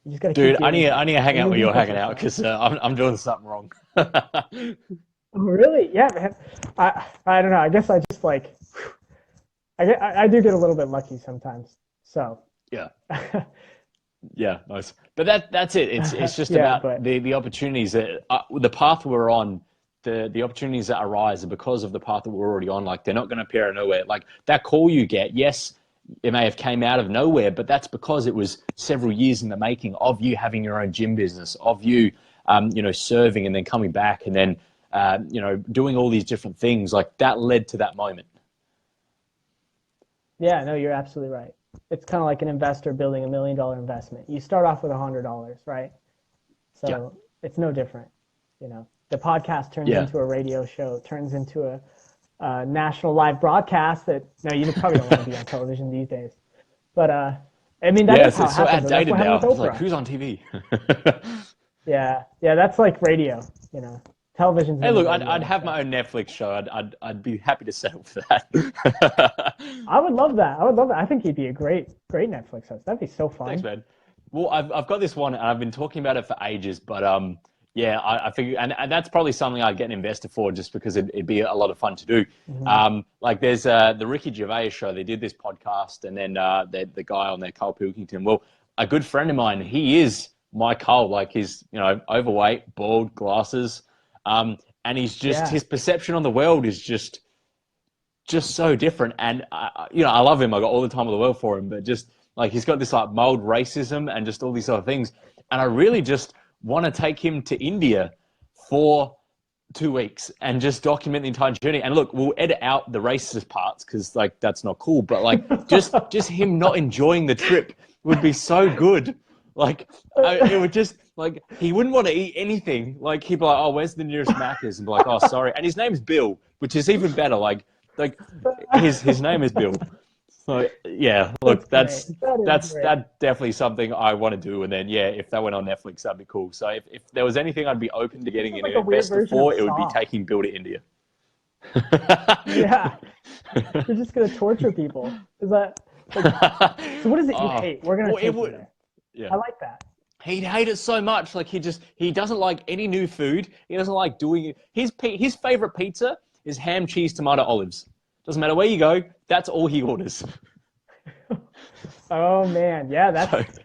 Speaker 2: You just got to keep
Speaker 1: Dude, I need to hang out where you're hanging out
Speaker 2: yourself.
Speaker 1: because I'm doing something wrong.
Speaker 2: Oh, really? Yeah, man. I don't know. I guess I just like, I do get a little bit lucky sometimes. So.
Speaker 1: Yeah. Yeah, nice. But that's it. It's just
Speaker 2: Yeah,
Speaker 1: about the opportunities that the path we're on, the opportunities that arise are because of the path that we're already on. Like they're not going to appear out of nowhere. Like that call you get, yes, it may have came out of nowhere, but that's because it was several years in the making of you having your own gym business, of you, serving and then coming back and then, doing all these different things. Like that led to that moment.
Speaker 2: Yeah, no, you're absolutely right. It's kind of like an investor building $1 million investment. You start off with $100, right? So it's no different. The podcast turns into a radio show, turns into a national live broadcast that, no, you probably don't want to be on television these days. But, I mean, that is how it
Speaker 1: so
Speaker 2: happens.
Speaker 1: outdated now.
Speaker 2: It's
Speaker 1: like, who's on TV?
Speaker 2: Yeah, that's like radio, Television's
Speaker 1: Hey, look,
Speaker 2: radio,
Speaker 1: I'd have my own Netflix show. I'd be happy to settle for that.
Speaker 2: I would love that. I think he'd be a great Netflix host. That'd be so fun.
Speaker 1: Thanks, man. Well, I've got this one, and I've been talking about it for ages. But I figure, and that's probably something I'd get an investor for, just because it'd be a lot of fun to do.
Speaker 2: Mm-hmm.
Speaker 1: Like there's the Ricky Gervais show. They did this podcast, and then the guy on there, Carl Pilkington. Well, a good friend of mine, he is my Carl. Like he's overweight, bald, glasses. And he's just his perception on the world is just so different. And I love him. I got all the time in the world for him. But just like he's got this like mild racism and just all these other things. And I really just want to take him to India for 2 weeks and just document the entire journey. And look, we'll edit out the racist parts because like that's not cool. But like just him not enjoying the trip would be so good. Like it would just like he wouldn't want to eat anything. Like he'd be like, "Oh, where's the nearest Macca's?" And be like, "Oh, sorry." And his name's Bill, which is even better. Like his name is Bill. So yeah, look, that's definitely something I want to do. And then if that went on Netflix, that'd be cool. So if there was anything I'd be open to getting an investor for, it would be taking Bill to India.
Speaker 2: Yeah, you're just gonna torture people. Is that? So what is it you hate? We're gonna take you there.
Speaker 1: Yeah.
Speaker 2: I like that.
Speaker 1: He'd hate it so much. Like he doesn't like any new food. He doesn't like doing it. His favorite pizza is ham, cheese, tomato, olives. Doesn't matter where you go. That's all he orders.
Speaker 2: Oh man, yeah, that's.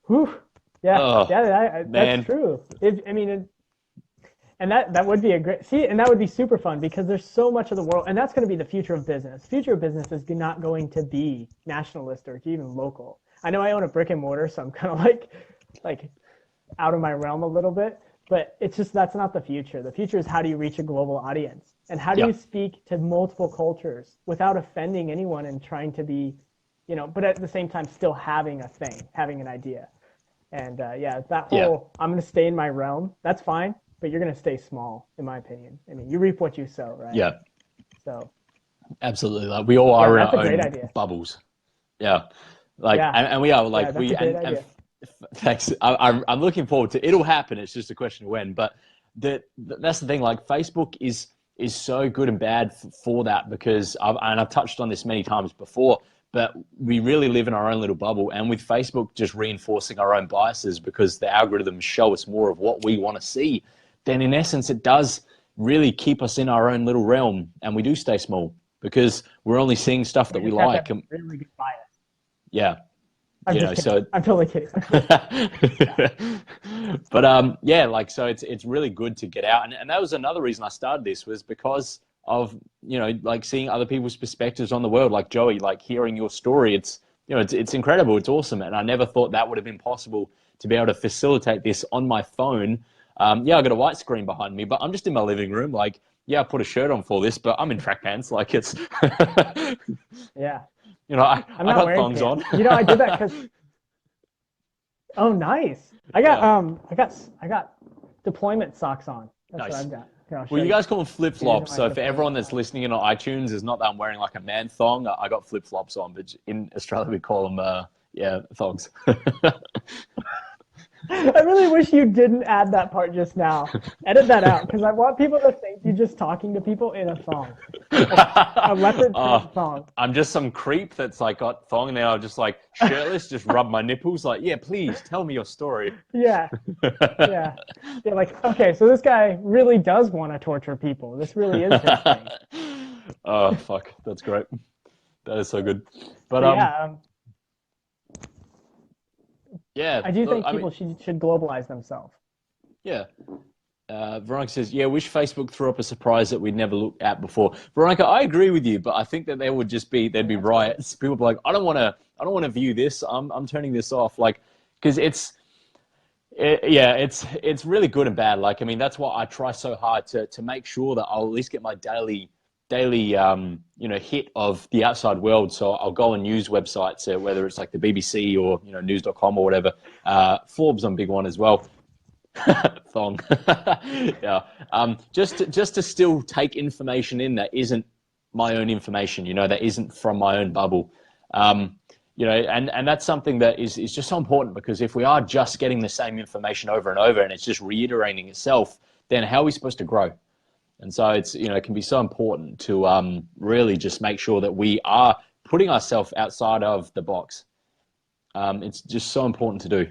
Speaker 2: Whew. Yeah, that's true. And that would be and that would be super fun because there's so much of the world, and that's going to be the future of business. Future of business is not going to be nationalist or even local. I know I own a brick and mortar, so I'm kind of like out of my realm a little bit, but it's just, that's not the future. The future is how do you reach a global audience and how do you speak to multiple cultures without offending anyone and trying to be, but at the same time still having an idea. And that whole, I'm going to stay in my realm. That's fine, but you're going to stay small, in my opinion. I mean, you reap what you sow, right?
Speaker 1: Yeah.
Speaker 2: So.
Speaker 1: Absolutely. Like we all are in our own
Speaker 2: idea.
Speaker 1: bubbles. Yeah. And we are like and thanks. I'm looking forward to it'll happen. It's just a question of when. But that's the thing. Like Facebook is so good and bad for that because I've touched on this many times before. But we really live in our own little bubble, and with Facebook just reinforcing our own biases because the algorithms show us more of what we want to see, then in essence it does really keep us in our own little realm, and we do stay small because we're only seeing stuff that we like.
Speaker 2: Really good bias.
Speaker 1: Yeah.
Speaker 2: I'm totally kidding.
Speaker 1: But so it's really good to get out. And that was another reason I started this was because of, like seeing other people's perspectives on the world, like Joey, like hearing your story. It's incredible. It's awesome. And I never thought that would have been possible to be able to facilitate this on my phone. I got a white screen behind me, but I'm just in my living room. Like, I put a shirt on for this, but I'm in track pants. Like it's,
Speaker 2: yeah.
Speaker 1: I got thongs on.
Speaker 2: I did that because. Oh, nice! I got deployment socks on. That's
Speaker 1: nice.
Speaker 2: What I've got. Here,
Speaker 1: Well, you guys call them flip flops. So for everyone that's listening in on iTunes, it's not that I'm wearing like a man thong. I got flip flops on, but in Australia we call them Yeah, thongs.
Speaker 2: I really wish you didn't add that part just now. Edit that out because I want people to think you're just talking to people in a thong, a leopard print thong.
Speaker 1: I'm just some creep that's like got thong and then I'll just like shirtless, just rub my nipples like, yeah, please tell me your story.
Speaker 2: Yeah, yeah. They're like, okay, so this guy really does want to torture people. This really is his thing.
Speaker 1: Oh, fuck. That's great. That is so good. But,
Speaker 2: yeah,
Speaker 1: yeah,
Speaker 2: I do
Speaker 1: look,
Speaker 2: think people should globalize themselves.
Speaker 1: Yeah. Veronica says, yeah, wish Facebook threw up a surprise that we'd never looked at before. Veronica, I agree with you, but I think that there would just be, there'd be riots. People would be like, I don't want to view this. I'm turning this off. Like, because it's really good and bad. Like, I mean, that's why I try so hard to make sure that I'll at least get my daily hit of the outside world. So I'll go on news websites, whether it's like the BBC or, news.com or whatever. Forbes, I'm a big one as well. Thong. Yeah. Just to still take information in that isn't my own information, that isn't from my own bubble. And that's something that is just so important, because if we are just getting the same information over and over and it's just reiterating itself, then how are we supposed to grow? And so it's, it can be so important to really just make sure that we are putting ourselves outside of the box. It's just so important to do.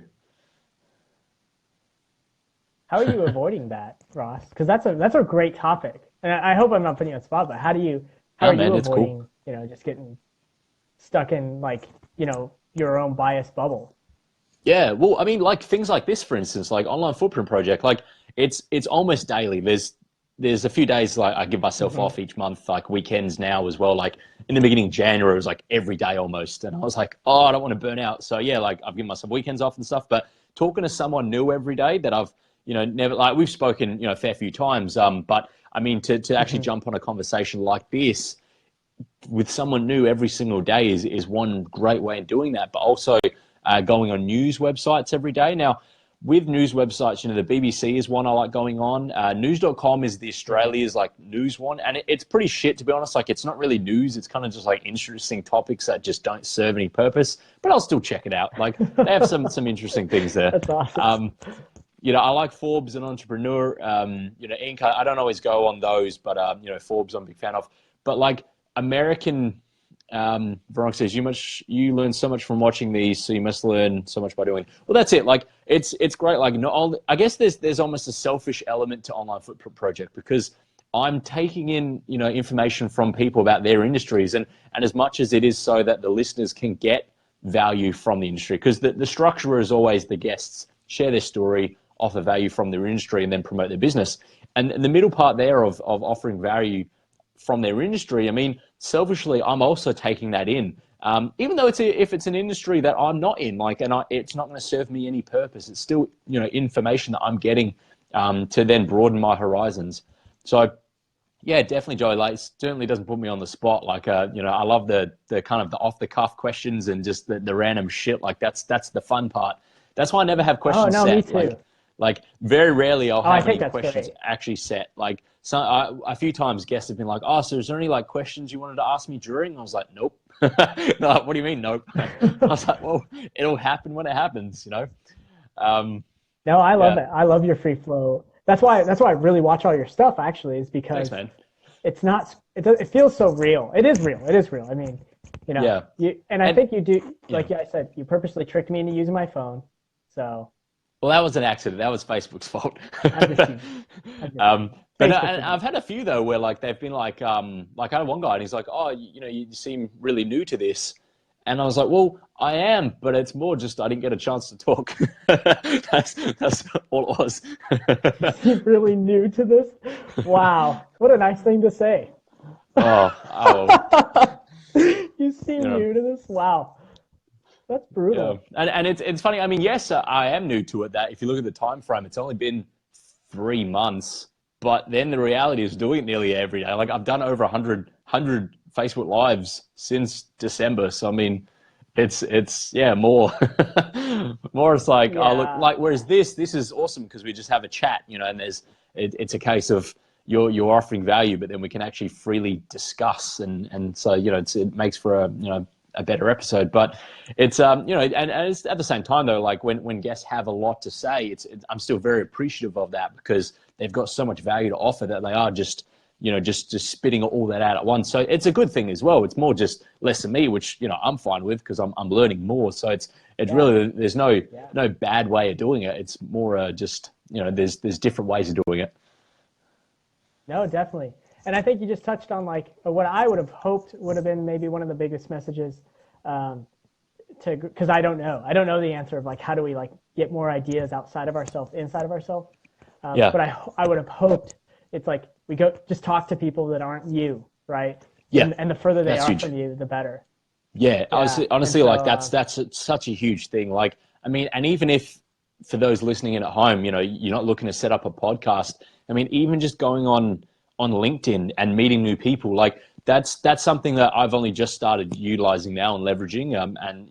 Speaker 2: How are you avoiding that, Ross? Because that's a great topic, and I hope I'm not putting you on the spot. But how are you avoiding, cool. Just getting stuck in your own biased bubble?
Speaker 1: Yeah, well, I mean, like things like this, for instance, like Online Footprint Project, like it's almost daily. There's a few days like I give myself off each month, like weekends now as well. Like in the beginning of January, it was like every day almost, and I was like, oh, I don't want to burn out. So yeah, like I've given myself weekends off and stuff. But talking to someone new every day that I've never, like we've spoken, a fair few times. But I mean, to actually jump on a conversation like this with someone new every single day is one great way of doing that. But also going on news websites every day. Now, with news websites, the BBC is one I like going on. News.com is the Australia's like news one. And it's pretty shit, to be honest. Like, it's not really news. It's kind of just like interesting topics that just don't serve any purpose. But I'll still check it out. Like, they have some interesting things there.
Speaker 2: That's awesome.
Speaker 1: I like Forbes and Entrepreneur. Inc. I don't always go on those, but Forbes I'm a big fan of. But like American, Veronica says, you learn so much from watching these, so you must learn so much by doing. Well, that's it. Like it's great. Like I guess there's almost a selfish element to Online Footprint Project, because I'm taking in information from people about their industries, and as much as it is so that the listeners can get value from the industry, because the structure is always the guests share their story, offer value from their industry, and then promote their business. And the middle part there of offering value from their industry, I mean, selfishly, I'm also taking that in. Even though if it's an industry that I'm not in, it's not going to serve me any purpose. It's still, information that I'm getting to then broaden my horizons. So, yeah, definitely, Joey. Like, it certainly doesn't put me on the spot. Like, I love the kind of the off the cuff questions and just the random shit. Like, that's the fun part. That's why I never have questions set.
Speaker 2: Me too.
Speaker 1: Like very rarely I'll have any questions
Speaker 2: great.
Speaker 1: actually set. Like a few times guests have been like, oh, so is there any like questions you wanted to ask me during? I was like, nope. Like, what do you mean, nope? I was like, well, it'll happen when it happens,
Speaker 2: No, I love it. I love your free flow. That's why I really watch all your stuff, actually, is because
Speaker 1: Thanks, man.
Speaker 2: It's not, it feels so real. It is real. I mean, I think you do, like I said, you purposely tricked me into using my phone. So.
Speaker 1: Well, that was an accident. That was Facebook's fault. But I've had a few though where like they've been like I had one guy and he's like, oh, you seem really new to this, and I was like, well, I am, but it's more just I didn't get a chance to talk. That's all it was.
Speaker 2: You're really new to this? Wow, what a nice thing to say.
Speaker 1: Oh.
Speaker 2: You seem new to this? Wow. That's brutal.
Speaker 1: Yeah. And it's funny. I mean, yes, I am new to it. That if you look at the time frame, it's only been 3 months. But then the reality is doing it nearly every day. Like I've done over 100 Facebook Lives since December. So I mean, it's more. More. It's like whereas this is awesome because we just have a chat, and it's a case of you're offering value, but then we can actually freely discuss, and so it makes for a a better episode. But it's and it's at the same time though, like when guests have a lot to say, I'm still very appreciative of that, because they've got so much value to offer that they are just spitting all that out at once. So it's a good thing as well. It's more just less of me, which I'm fine with, because I'm learning more. So it's really, there's no bad way of doing it. It's more just there's different ways of doing it.
Speaker 2: No, definitely. And I think you just touched on like what I would have hoped would have been maybe one of the biggest messages, because I don't know the answer of like how do we like get more ideas outside of ourselves, inside of ourselves. But I would have hoped it's like we just talk to people that aren't you, right?
Speaker 1: Yeah.
Speaker 2: And the further they are
Speaker 1: huge.
Speaker 2: from you, the better.
Speaker 1: Yeah. Honestly, so, like that's such a huge thing. Like, I mean, and even if for those listening in at home, you're not looking to set up a podcast. I mean, even just going on LinkedIn and meeting new people, like that's something that I've only just started utilizing now and leveraging, and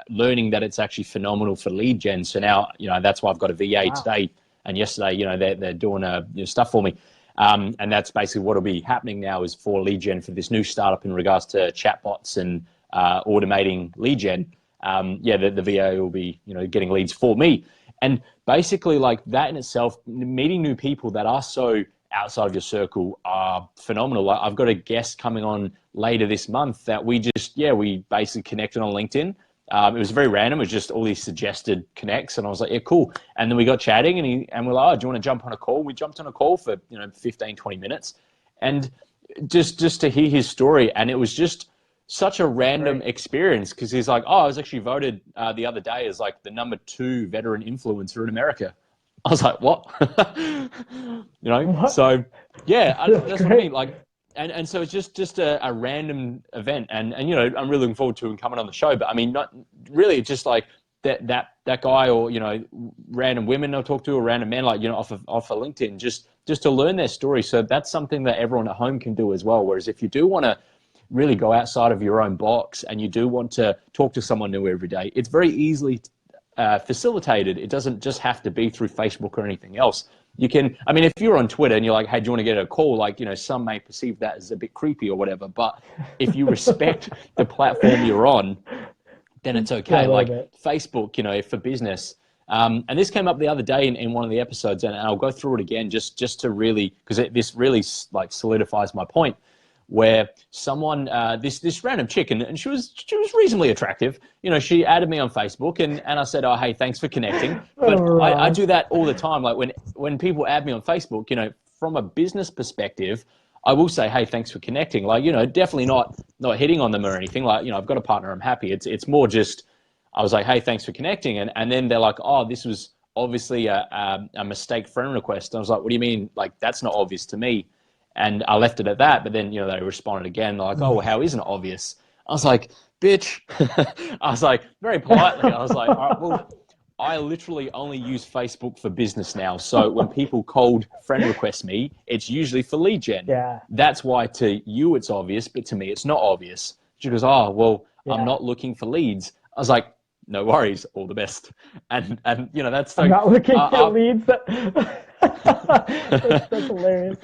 Speaker 1: learning that it's actually phenomenal for lead gen. So now, that's why I've got a VA today and yesterday. They're doing stuff for me, and that's basically what'll be happening now is for lead gen for this new startup in regards to chatbots and automating lead gen. The VA will be getting leads for me, and basically like that in itself, meeting new people that are so outside of your circle are phenomenal. Like I've got a guest coming on later this month that we basically connected on LinkedIn. It was very random. It was just all these suggested connects, and I was like, yeah, cool. And then we got chatting, and we're like, oh, do you want to jump on a call? We jumped on a call for 15, 20 minutes, and just to hear his story. And it was just such a random experience, because he's like, oh, I was actually voted the other day as like the #2 veteran influencer in America. I was like, what?
Speaker 2: What?
Speaker 1: So yeah, that's what I mean. Like, and so it's just a random event, and I'm really looking forward to him coming on the show. But I mean, not really. It's just like that guy, or random women I'll talk to, or random men, like off of LinkedIn, just to learn their story. So that's something that everyone at home can do as well. Whereas if you do want to really go outside of your own box and you do want to talk to someone new every day, it's very easily facilitated. It doesn't just have to be through Facebook or anything else. You can, I mean, if you're on Twitter and you're like, hey, do you want to get a call? Like, some may perceive that as a bit creepy or whatever, but if you respect the platform you're on, then it's okay. Like Facebook, for business. And this came up the other day in one of the episodes, and I'll go through it again just to really, because this really like solidifies my point, where someone, this random chick, and she was reasonably attractive. She added me on Facebook, and I said, oh, hey, thanks for connecting. But I do that all the time. Like when people add me on Facebook, from a business perspective, I will say, hey, thanks for connecting. Like, definitely not hitting on them or anything. Like, I've got a partner, I'm happy. It's more just, I was like, hey, thanks for connecting. And then they're like, oh, this was obviously a mistake friend request. I was like, what do you mean? Like, that's not obvious to me. And I left it at that, but then, they responded again. They're like, oh, well, how isn't it obvious? I was like, bitch. I was like, very politely. I was like, all right, well, I literally only use Facebook for business now. So when people cold friend request me, it's usually for lead gen.
Speaker 2: Yeah.
Speaker 1: That's why to you it's obvious, but to me it's not obvious. She goes, oh, well, I'm not looking for leads. I was like, no worries, all the best. And that's like,
Speaker 2: I'm not looking for leads. That's hilarious.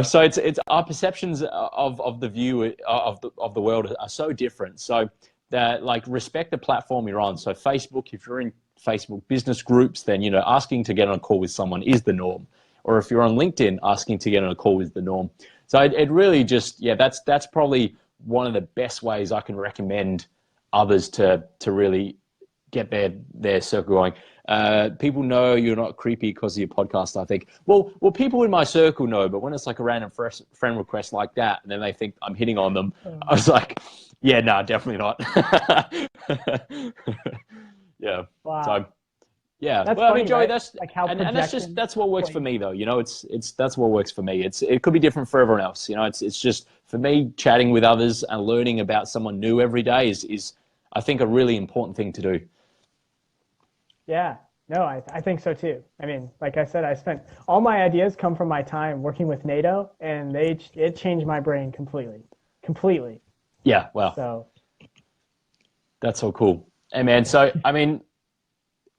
Speaker 1: So it's our perceptions of the view of the world are so different. So that, like, respect the platform you're on. So Facebook, if you're in Facebook business groups, then asking to get on a call with someone is the norm. Or if you're on LinkedIn, asking to get on a call is the norm. So it really just, that's probably one of the best ways I can recommend others to really get their circle going. People know you're not creepy because of your podcast, I think. Well, people in my circle know, but when it's like a random friend request like that, and then they think I'm hitting on them, I was like, yeah, no, definitely not. Yeah.
Speaker 2: Wow.
Speaker 1: So, yeah.
Speaker 2: That's
Speaker 1: well,
Speaker 2: funny,
Speaker 1: I mean, Joey,
Speaker 2: right?
Speaker 1: that's
Speaker 2: like how
Speaker 1: and that's what works for me, though. That's what works for me. It could be different for everyone else. It's just for me, chatting with others and learning about someone new every day is I think a really important thing to do.
Speaker 2: Yeah, no, I think so too. I mean, like I said, I spent all my ideas come from my time working with NATO, and it changed my brain completely.
Speaker 1: Yeah, well,
Speaker 2: so
Speaker 1: that's so cool. Hey, man. So I mean,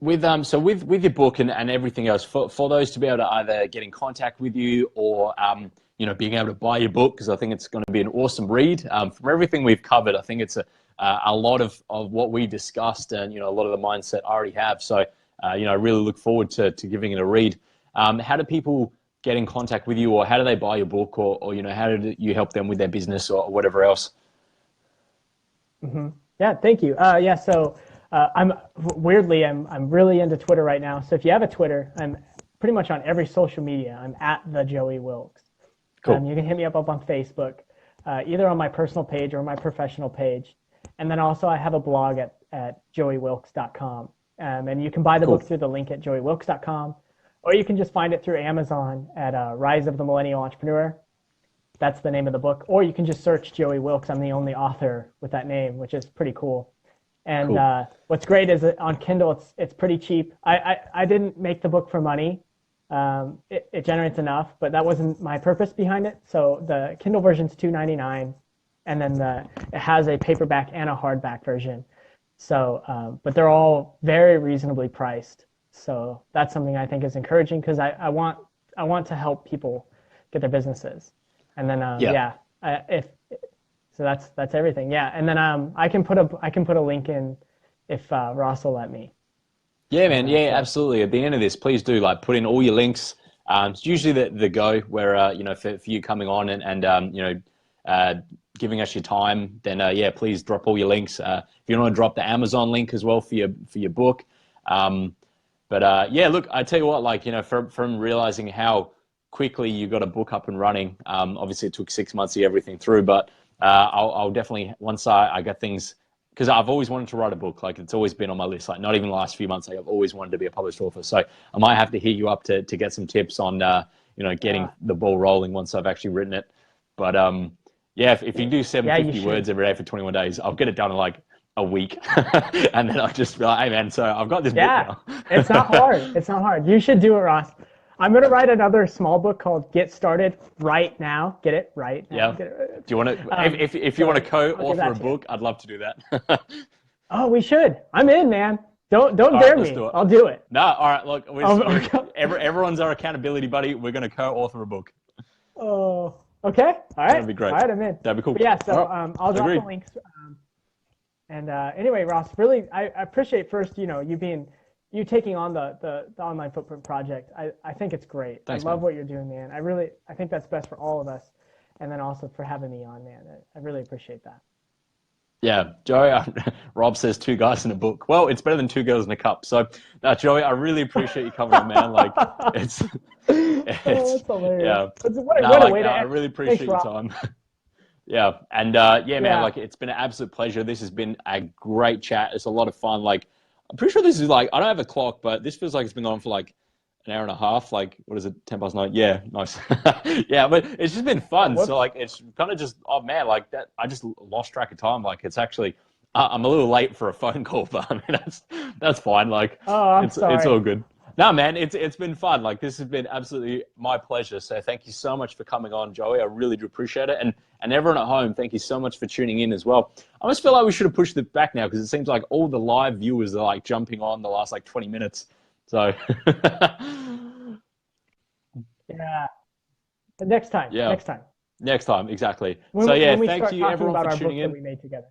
Speaker 1: with your book and everything else, for those to be able to either get in contact with you or being able to buy your book, because I think it's going to be an awesome read. From everything we've covered, I think it's a lot of what we discussed and, a lot of the mindset I already have. So, I really look forward to giving it a read. How do people get in contact with you, or how do they buy your book, or how do you help them with their business or whatever else?
Speaker 2: Mm-hmm. Yeah, thank you. So I'm really into Twitter right now. So if you have a Twitter, I'm pretty much on every social media. I'm at the Joey Wilkes.
Speaker 1: Cool.
Speaker 2: You can hit me up on Facebook, either on my personal page or my professional page. And then also I have a blog at joeywilkes.com. And you can buy the book through the link at joeywilkes.com, or you can just find it through Amazon at Rise of the Millennial Entrepreneur. That's the name of the book. Or you can just search Joey Wilkes. I'm the only author with that name, which is pretty cool. And what's great is that on Kindle, it's pretty cheap. I didn't make the book for money. It generates enough, but that wasn't my purpose behind it. So the Kindle version's $2.99, and then it has a paperback and a hardback version. So, but they're all very reasonably priced. So that's something I think is encouraging, because I want to help people get their businesses. And then so that's everything. Yeah, and then I can put a link in if Ross will let me.
Speaker 1: Yeah, man. Yeah, absolutely. At the end of this, please do put in all your links. It's usually the go where for you coming on and giving us your time. Then please drop all your links. If you want to drop the Amazon link as well for your book. Look, I tell you what, from realizing how quickly you got a book up and running. Obviously, it took 6 months to get everything through, but I'll definitely, once I get things, because I've always wanted to write a book. It's always been on my list. Not even the last few months, I've always wanted to be a published author. So I might have to hit you up to get some tips on getting the ball rolling once I've actually written it. But if you do 750 words every day for 21 days, I'll get it done in a week, and then I'll just be like, hey man, so I've got this book now.
Speaker 2: It's not hard. It's not hard. You should do it, Ross. I'm going to write another small book called Get Started Right Now. Get it right now.
Speaker 1: Yeah. Do you want to, if you want to co-author a book, I'd love to do that.
Speaker 2: Oh, we should. I'm in, man. Don't dare me. I'll do it.
Speaker 1: No, all right. Look, everyone's our accountability buddy. We're going to co-author a book.
Speaker 2: Oh, okay. All right.
Speaker 1: That'd be great.
Speaker 2: All right, I'm in.
Speaker 1: That'd be cool.
Speaker 2: But yeah, so I'll drop the links. Anyway, Ross, really, I appreciate first, you taking on the online footprint project. I think it's great.
Speaker 1: Thanks,
Speaker 2: I love
Speaker 1: man.
Speaker 2: what you're doing, man. I think that's best for all of us. And then also for having me on, man. I really appreciate that.
Speaker 1: Yeah, Joey, Rob says 2 guys in a book. Well, it's better than 2 girls in a cup. So, Joey, I really appreciate you coming on, man. It's
Speaker 2: that's hilarious.
Speaker 1: Yeah.
Speaker 2: What a way to
Speaker 1: I really appreciate your time. Yeah, and man, it's been an absolute pleasure. This has been a great chat. It's a lot of fun. I'm pretty sure this is I don't have a clock, but this feels like it's been going for an hour and a half. What is it, 9:10? Yeah, nice. Yeah, but it's just been fun. So it's kind of just, oh man, that I just lost track of time. It's actually, I'm a little late for a phone call, but I mean that's fine.
Speaker 2: I'm sorry.
Speaker 1: It's all good. No, man, it's been fun. This has been absolutely my pleasure. So thank you so much for coming on, Joey. I really do appreciate it. And everyone at home, thank you so much for tuning in as well. I almost feel like we should have pushed it back now, because it seems like all the live viewers are jumping on the last 20 minutes. So
Speaker 2: yeah. But next time.
Speaker 1: Yeah. Next time, exactly. Thank you everyone for tuning in.
Speaker 2: We made together.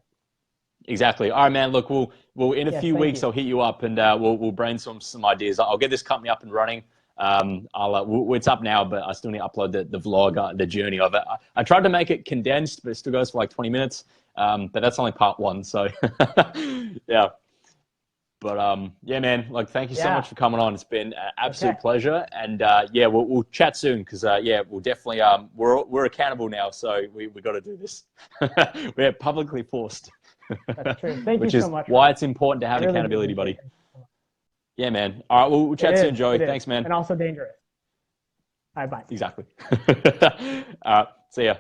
Speaker 1: Exactly. All right, man. Look, we'll in a few weeks, I'll hit you up and we'll brainstorm some ideas. I'll get this company up and running. It's up now, but I still need to upload the vlog, the journey of it. I tried to make it condensed, but it still goes for 20 minutes. But that's only part 1. So yeah. But yeah, man. Thank you so much for coming on. It's been an absolute pleasure. And we'll chat soon, because we'll definitely we're accountable now, so we got to do this. We're publicly forced.
Speaker 2: That's true. Thank
Speaker 1: Which
Speaker 2: you
Speaker 1: is
Speaker 2: so much.
Speaker 1: why it's important to have accountability, buddy. Yeah, man. All right, we'll chat soon, Joey. Thanks, man.
Speaker 2: And also dangerous. All right, bye.
Speaker 1: Exactly. See ya.